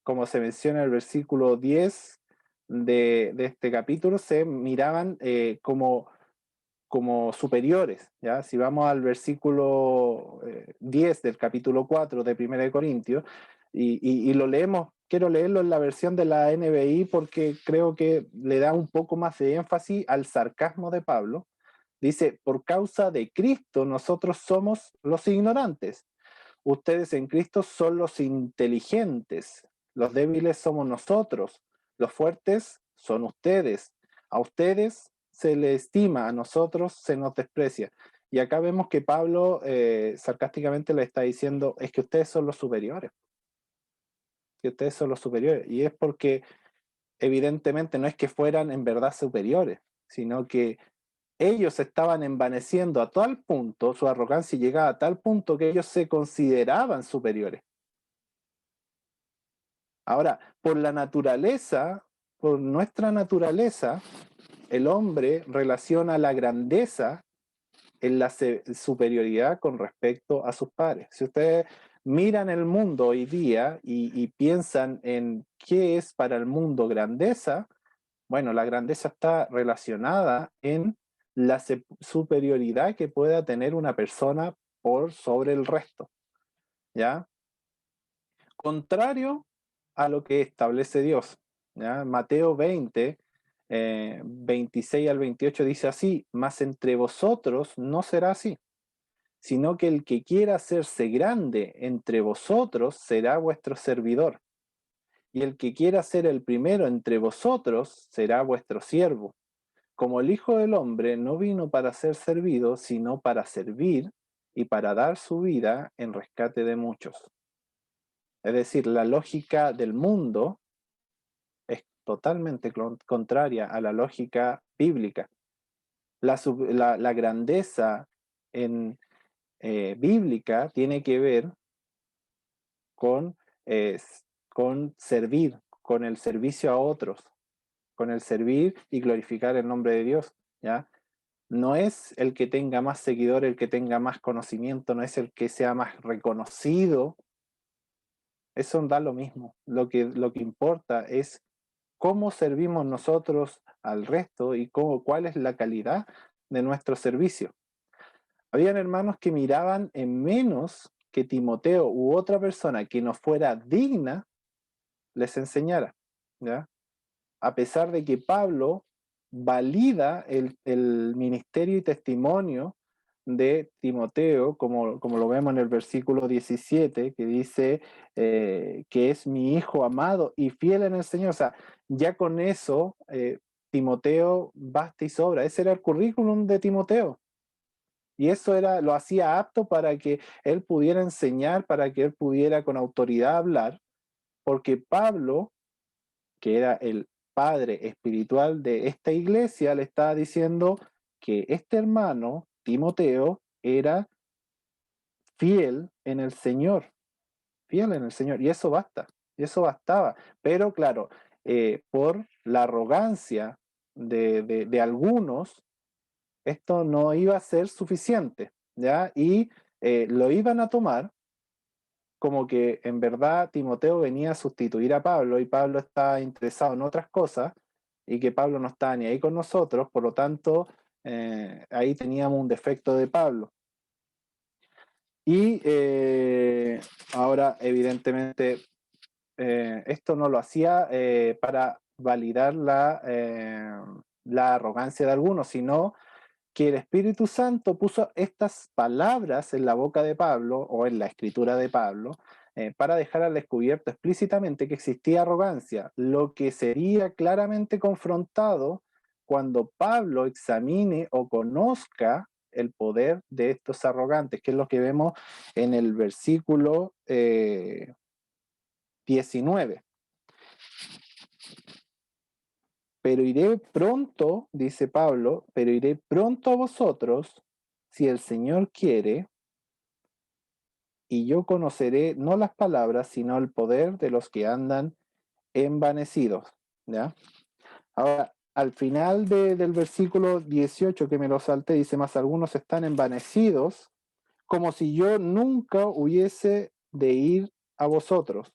como se menciona en el versículo 10 de este capítulo, se miraban como superiores, ¿ya? Si vamos al versículo 10 del capítulo 4 de 1 de Corintios y lo leemos, quiero leerlo en la versión de la NBI porque creo que le da un poco más de énfasis al sarcasmo de Pablo. Dice, por causa de Cristo nosotros somos los ignorantes, ustedes en Cristo son los inteligentes, los débiles somos nosotros, los fuertes son ustedes, a ustedes se les estima, a nosotros se nos desprecia. Y acá vemos que Pablo sarcásticamente le está diciendo, es que ustedes son los superiores, que ustedes son los superiores. Y es porque evidentemente no es que fueran en verdad superiores, sino que ellos estaban envaneciendo a tal punto, su arrogancia llegaba a tal punto que ellos se consideraban superiores. Ahora, por la naturaleza, por nuestra naturaleza, el hombre relaciona la grandeza en la superioridad con respecto a sus pares. Si ustedes miran el mundo hoy día y piensan en qué es para el mundo grandeza, bueno, la grandeza está relacionada en la superioridad que pueda tener una persona por sobre el resto, ¿ya? Contrario a lo que establece Dios, ¿ya? Mateo 20, 26 al 28 dice así: mas entre vosotros no será así, sino que el que quiera hacerse grande entre vosotros será vuestro servidor, y el que quiera ser el primero entre vosotros será vuestro siervo. Como el Hijo del Hombre no vino para ser servido, sino para servir y para dar su vida en rescate de muchos. Es decir, la lógica del mundo es totalmente contraria a la lógica bíblica. La grandeza en, bíblica tiene que ver con, eh, con servir, con el servicio a otros, con el servir y glorificar el nombre de Dios, ¿ya? No es el que tenga más seguidores, el que tenga más conocimiento, no es el que sea más reconocido, eso da lo mismo. Lo que importa es cómo servimos nosotros al resto y cuál es la calidad de nuestro servicio. Habían hermanos que miraban en menos que Timoteo u otra persona que no fuera digna les enseñara, ¿ya? A pesar de que Pablo valida el ministerio y testimonio de Timoteo, como lo vemos en el versículo 17, que dice que es mi hijo amado y fiel en el Señor. O sea, ya con eso, Timoteo basta y sobra. Ese era el currículum de Timoteo. Y eso lo hacía apto para que él pudiera enseñar, para que él pudiera con autoridad hablar, porque Pablo, que era el padre espiritual de esta iglesia, le estaba diciendo que este hermano, Timoteo, era fiel en el Señor, fiel en el Señor, y eso basta, y eso bastaba. Pero claro, por la arrogancia de algunos, esto no iba a ser suficiente, ¿ya? Y lo iban a tomar como que en verdad Timoteo venía a sustituir a Pablo y Pablo estaba interesado en otras cosas y que Pablo no estaba ni ahí con nosotros, por lo tanto, ahí teníamos un defecto de Pablo. Y ahora, evidentemente, esto no lo hacía para validar la arrogancia de algunos, sino que el Espíritu Santo puso estas palabras en la boca de Pablo o en la escritura de Pablo para dejar al descubierto explícitamente que existía arrogancia, lo que sería claramente confrontado cuando Pablo examine o conozca el poder de estos arrogantes, que es lo que vemos en el versículo 19. Pero iré pronto, dice Pablo, pero iré pronto a vosotros, si el Señor quiere, y yo conoceré no las palabras, sino el poder de los que andan envanecidos. ¿Ya? Ahora, al final del versículo 18, que me lo salté, dice: más algunos están envanecidos, como si yo nunca hubiese de ir a vosotros.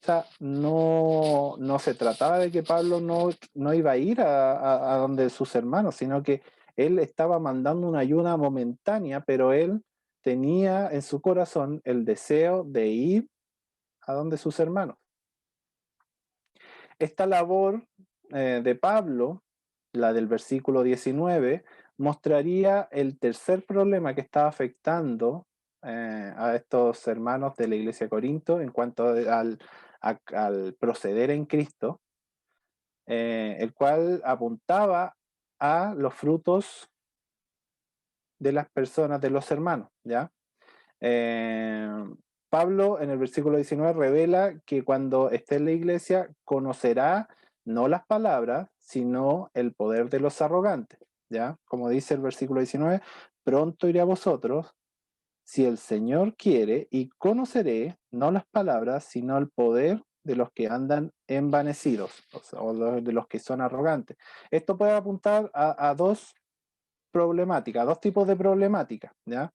O sea, no se trataba de que Pablo no iba a ir a donde sus hermanos, sino que él estaba mandando una ayuda momentánea, pero él tenía en su corazón el deseo de ir a donde sus hermanos. Esta labor de Pablo, la del versículo 19, mostraría el tercer problema que estaba afectando a estos hermanos de la iglesia de Corinto en cuanto al proceder en Cristo, el cual apuntaba a los frutos de las personas, de los hermanos, ¿ya? Eh, Pablo en el versículo 19 revela que cuando esté en la iglesia conocerá no las palabras, sino el poder de los arrogantes, ¿ya? Como dice el versículo 19, pronto iré a vosotros, si el Señor quiere, y conoceré no las palabras, sino el poder de los que andan envanecidos, o de los que son arrogantes. Esto puede apuntar a dos problemáticas, a dos tipos de problemáticas, ¿ya?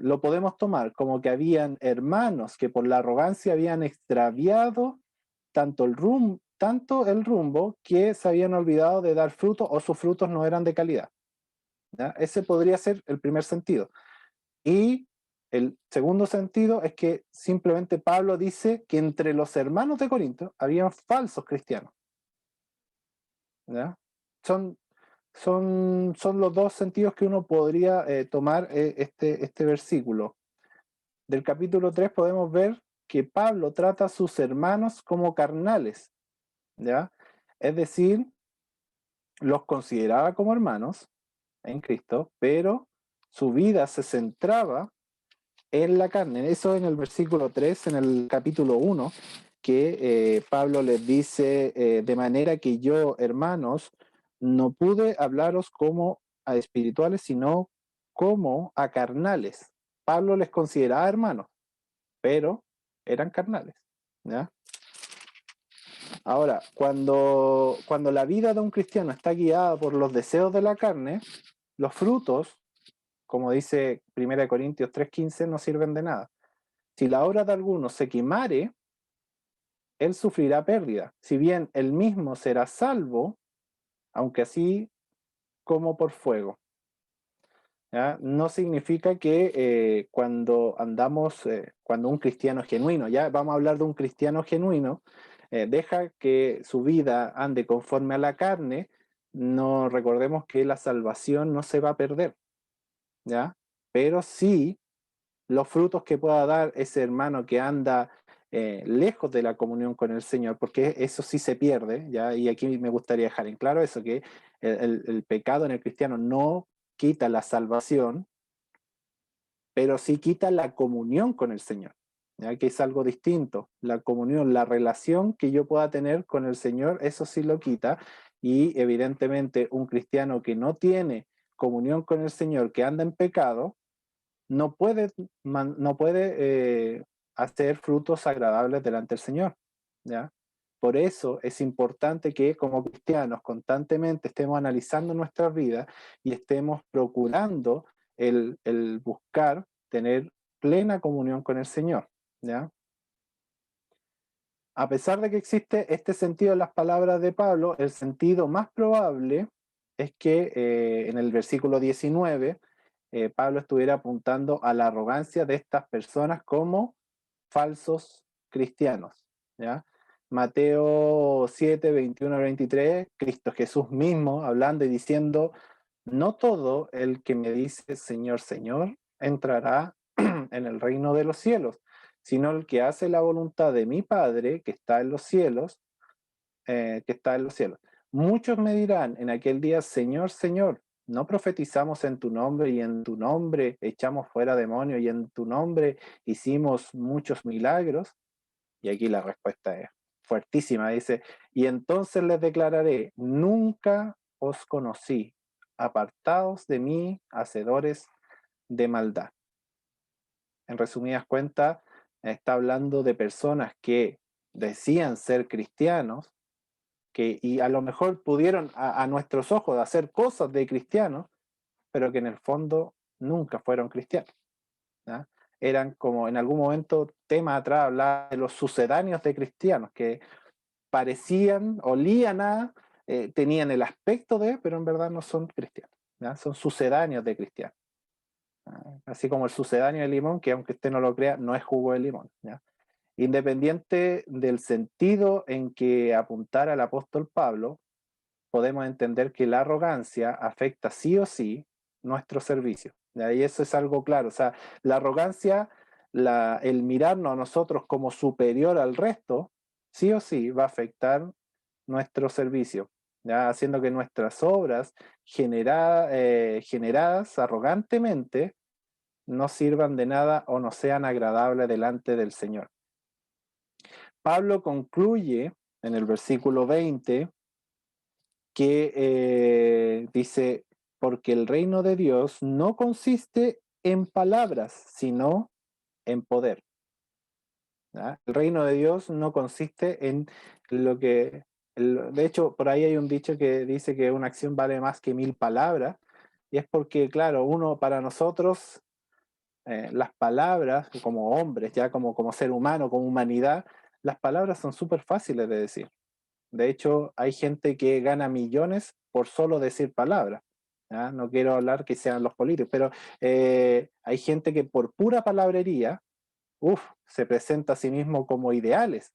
Lo podemos tomar como que habían hermanos que por la arrogancia habían extraviado tanto el rumbo que se habían olvidado de dar frutos o sus frutos no eran de calidad, ¿ya? Ese podría ser el primer sentido. Y el segundo sentido es que simplemente Pablo dice que entre los hermanos de Corinto habían falsos cristianos, ¿ya? Son, son los dos sentidos que uno podría tomar este versículo. Del capítulo 3 podemos ver que Pablo trata a sus hermanos como carnales, ¿ya? Es decir, los consideraba como hermanos en Cristo, pero su vida se centraba en la carne. Eso en el versículo 3, en el capítulo 1, que Pablo les dice, de manera que yo, hermanos, no pude hablaros como a espirituales, sino como a carnales. Pablo les consideraba hermanos, pero eran carnales, ¿ya? Ahora, cuando la vida de un cristiano está guiada por los deseos de la carne, los frutos, como dice 1 Corintios 3:15, no sirven de nada. Si la obra de alguno se quemare, él sufrirá pérdida, si bien él mismo será salvo, aunque así como por fuego. ¿Ya? No significa que cuando un cristiano genuino, ya vamos a hablar de un cristiano genuino, deja que su vida ande conforme a la carne, no recordemos que la salvación no se va a perder, ¿ya? Pero sí los frutos que pueda dar ese hermano que anda lejos de la comunión con el Señor, porque eso sí se pierde, ¿ya? Y aquí me gustaría dejar en claro eso, que el pecado en el cristiano no quita la salvación, pero sí quita la comunión con el Señor, ¿ya? Que es algo distinto. La comunión, la relación que yo pueda tener con el Señor, eso sí lo quita, y evidentemente un cristiano que no tiene comunión con el Señor, que anda en pecado, no puede hacer frutos agradables delante del Señor, ¿ya? Por eso es importante que como cristianos constantemente estemos analizando nuestras vidas y estemos procurando el buscar tener plena comunión con el Señor, ¿ya? A pesar de que existe este sentido en las palabras de Pablo, el sentido más probable es que en el versículo 19 Pablo estuviera apuntando a la arrogancia de estas personas como falsos cristianos, ¿ya? Mateo 7, 21 al 23, Cristo Jesús mismo hablando y diciendo, no todo el que me dice Señor, Señor, entrará en el reino de los cielos, sino el que hace la voluntad de mi Padre que está en los cielos, que está en los cielos. Muchos me dirán en aquel día, Señor, Señor, ¿no profetizamos en tu nombre y en tu nombre echamos fuera demonios y en tu nombre hicimos muchos milagros? Y aquí la respuesta es fuertísima, dice, y entonces les declararé, nunca os conocí, apartados de mí, hacedores de maldad. En resumidas cuentas, está hablando de personas que decían ser cristianos, y a lo mejor pudieron a nuestros ojos hacer cosas de cristianos, pero que en el fondo nunca fueron cristianos, ¿ya? Eran como en algún momento, tema atrás, hablaba de los sucedáneos de cristianos, que parecían, olían tenían el aspecto de, pero en verdad no son cristianos, ¿ya? Son sucedáneos de cristianos. Así como el sucedáneo de limón, que aunque usted no lo crea, no es jugo de limón, ¿ya? Independiente del sentido en que apuntara el apóstol Pablo, podemos entender que la arrogancia afecta sí o sí nuestro servicio. Y eso es algo claro. O sea, la arrogancia, el mirarnos a nosotros como superior al resto, sí o sí va a afectar nuestro servicio, ¿ya? Haciendo que nuestras obras generadas arrogantemente no sirvan de nada o no sean agradables delante del Señor. Pablo concluye en el versículo 20 que dice, porque el reino de Dios no consiste en palabras, sino en poder. ¿ya? El reino de Dios no consiste en lo que... de hecho, por ahí hay un dicho que dice que una acción vale más que 1000 palabras, y es porque, claro, para nosotros, las palabras, como hombres, ya como ser humano, como humanidad, las palabras son súper fáciles de decir. De hecho, hay gente que gana millones por solo decir palabras. ¿Ya? No quiero hablar que sean los políticos, pero hay gente que por pura palabrería, se presenta a sí mismo como ideales.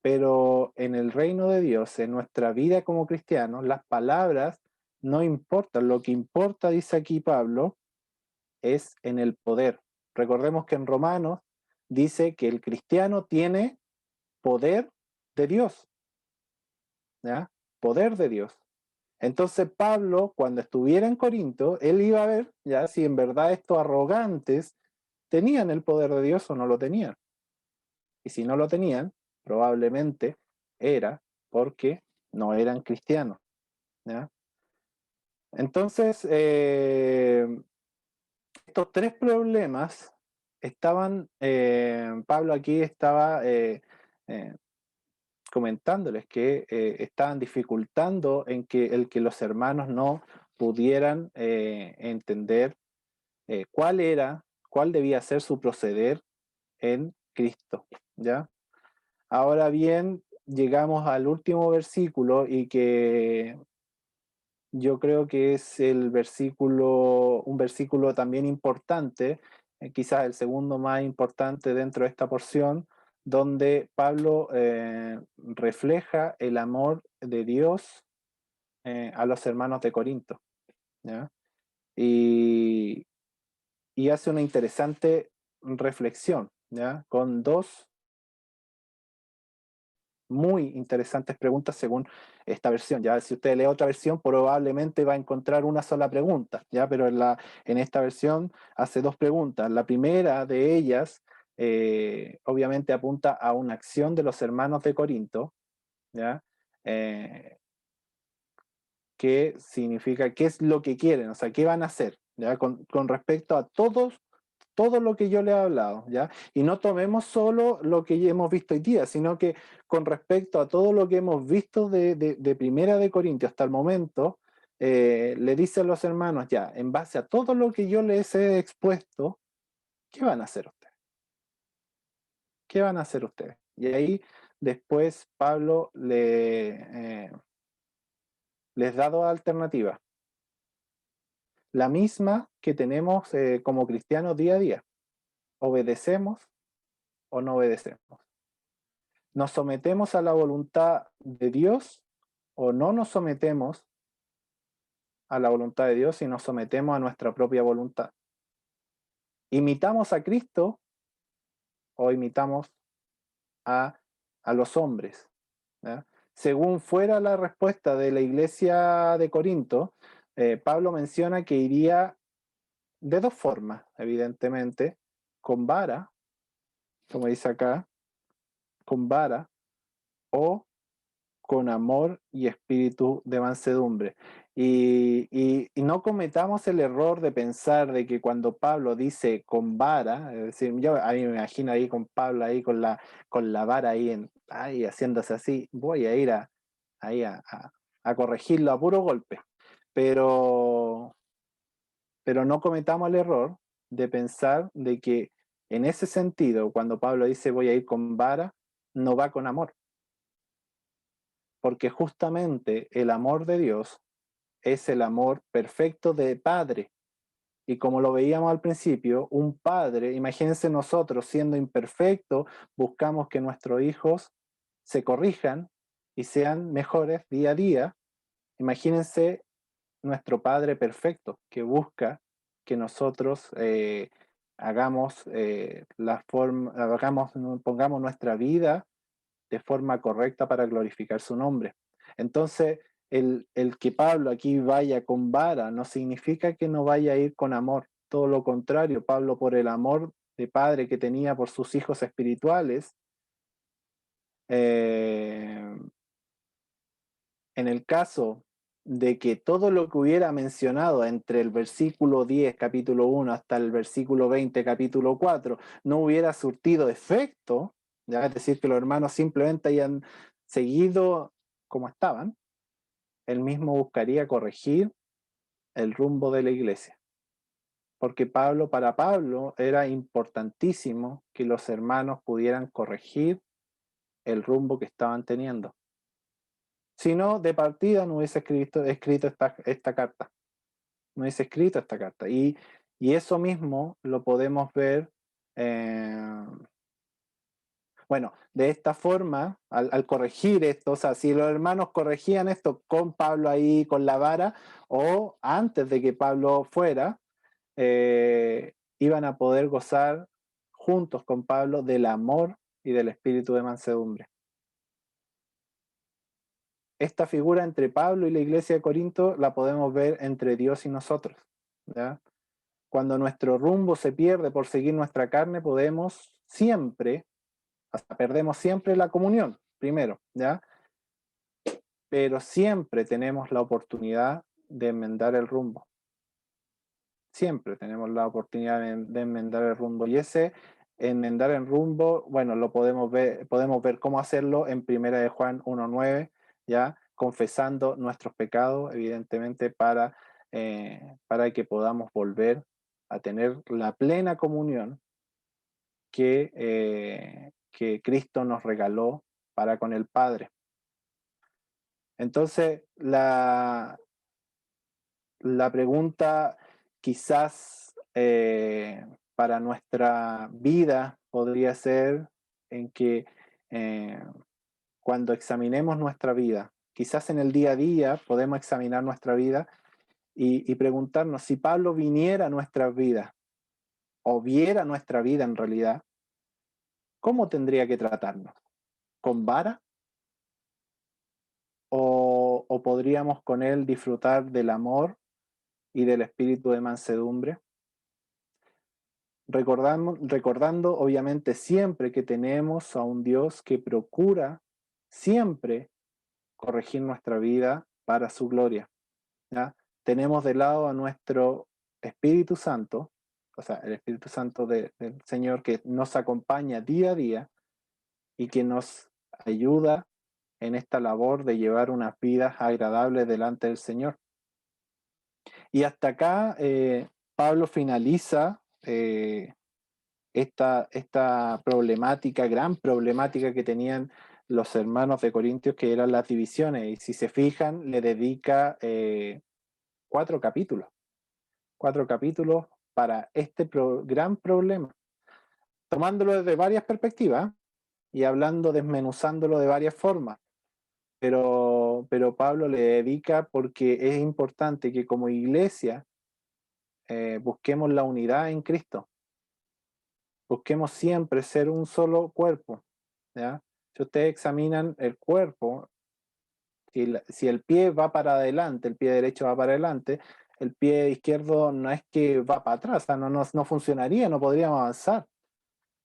Pero en el reino de Dios, en nuestra vida como cristianos, las palabras no importan. Lo que importa, dice aquí Pablo, es en el poder. Recordemos que en Romanos dice que el cristiano tiene poder de Dios, ¿ya? Poder de Dios. Entonces Pablo, cuando estuviera en Corinto, él iba a ver ya si en verdad estos arrogantes tenían el poder de Dios o no lo tenían. Y si no lo tenían, probablemente era porque no eran cristianos, ¿ya? Entonces, estos tres problemas estaban, Pablo aquí estaba eh, comentándoles que estaban dificultando en que que los hermanos no pudieran entender cuál debía ser su proceder en Cristo, ¿ya? Ahora bien, llegamos al último versículo y que yo creo que es un versículo también importante, quizás el segundo más importante dentro de esta porción, donde Pablo refleja el amor de Dios a los hermanos de Corinto, ¿ya? Y, y hace una interesante reflexión, ¿ya? Con dos muy interesantes preguntas según esta versión. Ya si usted lee otra versión, probablemente va a encontrar una sola pregunta, ya, pero en esta versión hace dos preguntas. La primera de ellas, obviamente, apunta a una acción de los hermanos de Corinto, ya, que significa qué es lo que quieren, o sea, qué van a hacer, ya, con respecto a todo lo que yo le he hablado, ¿ya? Y no tomemos solo lo que ya hemos visto hoy día, sino que con respecto a todo lo que hemos visto de Primera de Corintios hasta el momento, le dice a los hermanos, ya, en base a todo lo que yo les he expuesto, ¿qué van a hacer ustedes? ¿Qué van a hacer ustedes? Y ahí después Pablo les da dos alternativas, la misma que tenemos como cristianos día a día, obedecemos o no obedecemos. ¿Nos sometemos a la voluntad de Dios o no nos sometemos a la voluntad de Dios y nos sometemos a nuestra propia voluntad? ¿Imitamos a Cristo o imitamos a, a los hombres? ¿Ya? Según fuera la respuesta de la iglesia de Corinto, Pablo menciona que iría de dos formas, evidentemente, con vara, como dice acá, con vara, o con amor y espíritu de mansedumbre. Y no cometamos el error de pensar de que cuando Pablo dice con vara, es decir, yo a mí me imagino ahí con Pablo ahí con la vara ahí haciéndose así, voy a ir ahí a corregirlo a puro golpe. Pero, pero no cometamos el error de pensar de que en ese sentido, cuando Pablo dice voy a ir con vara, no va con amor, porque justamente el amor de Dios es el amor perfecto de padre. Y como lo veíamos al principio, un padre, imagínense nosotros siendo imperfectos, buscamos que nuestros hijos se corrijan y sean mejores día a día. Imagínense nuestro Padre perfecto que busca que nosotros pongamos nuestra vida de forma correcta para glorificar su nombre. Entonces, el que Pablo aquí vaya con vara no significa que no vaya a ir con amor. Todo lo contrario, Pablo por el amor de padre que tenía por sus hijos espirituales, eh, en el caso de que todo lo que hubiera mencionado entre el versículo 10, capítulo 1, hasta el versículo 20, capítulo 4, no hubiera surtido efecto, ¿ya? Es decir, que los hermanos simplemente hayan seguido como estaban, él mismo buscaría corregir el rumbo de la iglesia. Porque para Pablo era importantísimo que los hermanos pudieran corregir el rumbo que estaban teniendo. Si no, de partida no hubiese escrito esta carta. No hubiese escrito esta carta. Y eso mismo lo podemos ver, bueno, de esta forma, al corregir esto, o sea, si los hermanos corregían esto con Pablo ahí, con la vara, o antes de que Pablo fuera, iban a poder gozar juntos con Pablo del amor y del espíritu de mansedumbre. Esta figura entre Pablo y la iglesia de Corinto la podemos ver entre Dios y nosotros, ¿ya? Cuando nuestro rumbo se pierde por seguir nuestra carne, podemos siempre, hasta perdemos siempre la comunión, primero, ¿ya? Pero siempre tenemos la oportunidad de enmendar el rumbo. Siempre tenemos la oportunidad de enmendar el rumbo. Y ese enmendar el rumbo, bueno, lo podemos ver cómo hacerlo en Primera de Juan 1:9, ya confesando nuestros pecados, evidentemente, para que podamos volver a tener la plena comunión que Cristo nos regaló para con el Padre. Entonces, la pregunta quizás para nuestra vida podría ser en que cuando examinemos nuestra vida, quizás en el día a día podemos examinar nuestra vida y preguntarnos si Pablo viniera a nuestra vida o viera nuestra vida en realidad, ¿cómo tendría que tratarnos? ¿Con vara? ¿O podríamos con él disfrutar del amor y del espíritu de mansedumbre? Recordando obviamente siempre que tenemos a un Dios que procura siempre corregir nuestra vida para su gloria, ¿ya? Tenemos de lado a nuestro Espíritu Santo, o sea, el Espíritu Santo del Señor que nos acompaña día a día y que nos ayuda en esta labor de llevar unas vidas agradables delante del Señor. Y hasta acá Pablo finaliza esta problemática, gran problemática que tenían los hermanos de Corintios, que eran las divisiones. Y si se fijan, le dedica 4 capítulos para este gran problema, tomándolo desde varias perspectivas y desmenuzándolo de varias formas. Pero Pablo le dedica porque es importante que como iglesia busquemos la unidad en Cristo. Busquemos siempre ser un solo cuerpo, ¿ya? Si ustedes examinan el cuerpo, si el pie va para adelante, el pie derecho va para adelante, el pie izquierdo no es que va para atrás, o sea, no funcionaría, no podríamos avanzar.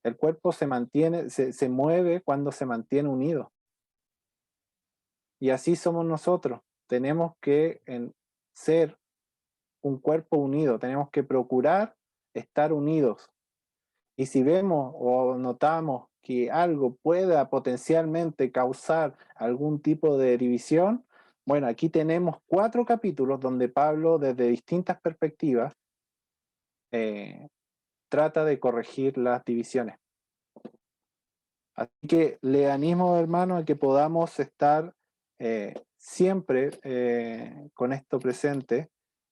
El cuerpo se mantiene, se mueve cuando se mantiene unido. Y así somos nosotros. Tenemos que ser un cuerpo unido, tenemos que procurar estar unidos. Y si vemos o notamos que algo pueda potencialmente causar algún tipo de división, bueno, aquí tenemos 4 capítulos donde Pablo, desde distintas perspectivas, trata de corregir las divisiones. Así que le animo, hermano, a que podamos estar siempre con esto presente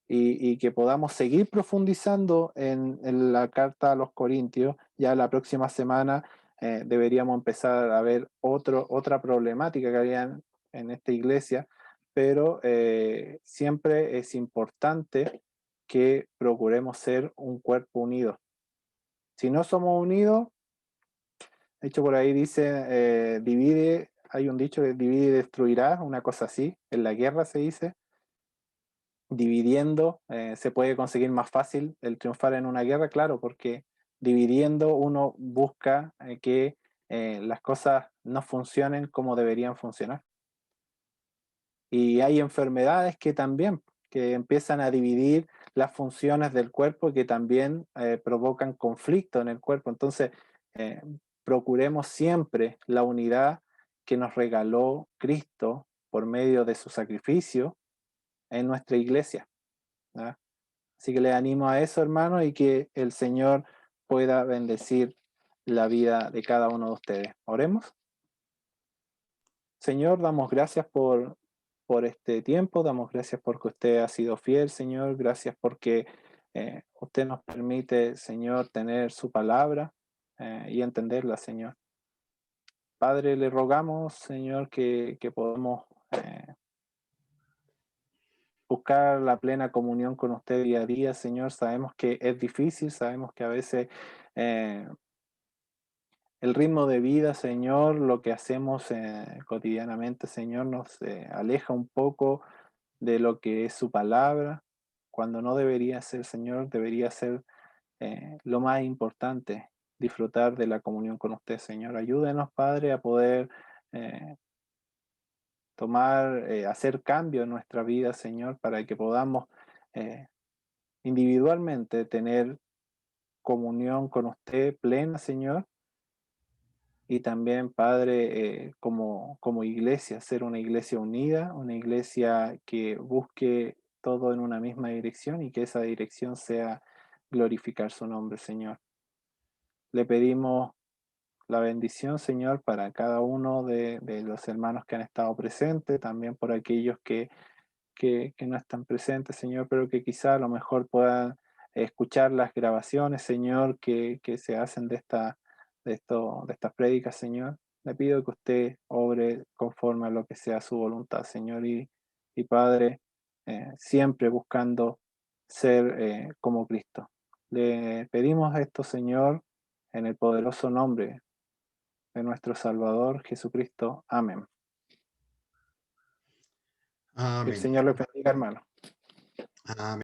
y que podamos seguir profundizando en la carta a los Corintios. Ya la próxima semana deberíamos empezar a ver otra problemática que había en esta iglesia, pero siempre es importante que procuremos ser un cuerpo unido. Si no somos unidos, de hecho, por ahí dice, divide, hay un dicho que divide y destruirá, una cosa así, en la guerra se dice, dividiendo se puede conseguir más fácil el triunfar en una guerra, claro, porque dividiendo uno busca que las cosas no funcionen como deberían funcionar. Y hay enfermedades que también, que empiezan a dividir las funciones del cuerpo que también provocan conflicto en el cuerpo. Entonces, eh, procuremos siempre la unidad que nos regaló Cristo por medio de su sacrificio en nuestra iglesia, ¿verdad? Así que les animo a eso, hermano, y que el Señor pueda bendecir la vida de cada uno de ustedes. Oremos. Señor, damos gracias por este tiempo, damos gracias porque usted ha sido fiel, Señor, gracias porque usted nos permite, Señor, tener su palabra y entenderla, Señor. Padre, le rogamos, Señor, que podamos buscar la plena comunión con usted día a día, Señor. Sabemos que es difícil, sabemos que a veces eh, el ritmo de vida, Señor, lo que hacemos cotidianamente, Señor, nos aleja un poco de lo que es su palabra, cuando no debería ser, Señor, debería ser lo más importante, disfrutar de la comunión con usted, Señor. Ayúdenos, Padre, a poder eh, hacer cambio en nuestra vida, Señor, para que podamos eh, individualmente tener comunión con usted plena, Señor, y también, Padre, como iglesia, ser una iglesia unida, una iglesia que busque todo en una misma dirección y que esa dirección sea glorificar su nombre, Señor. Le pedimos la bendición, Señor, para cada uno de los hermanos que han estado presentes, también por aquellos que no están presentes, Señor, pero que quizá a lo mejor puedan escuchar las grabaciones, Señor, que se hacen de estas prédicas, Señor. Le pido que usted obre conforme a lo que sea su voluntad, Señor, y Padre, siempre buscando ser como Cristo. Le pedimos esto, Señor, en el poderoso nombre de nuestro Salvador Jesucristo. Amén. Que el Amén. Señor le bendiga, hermano. Amén.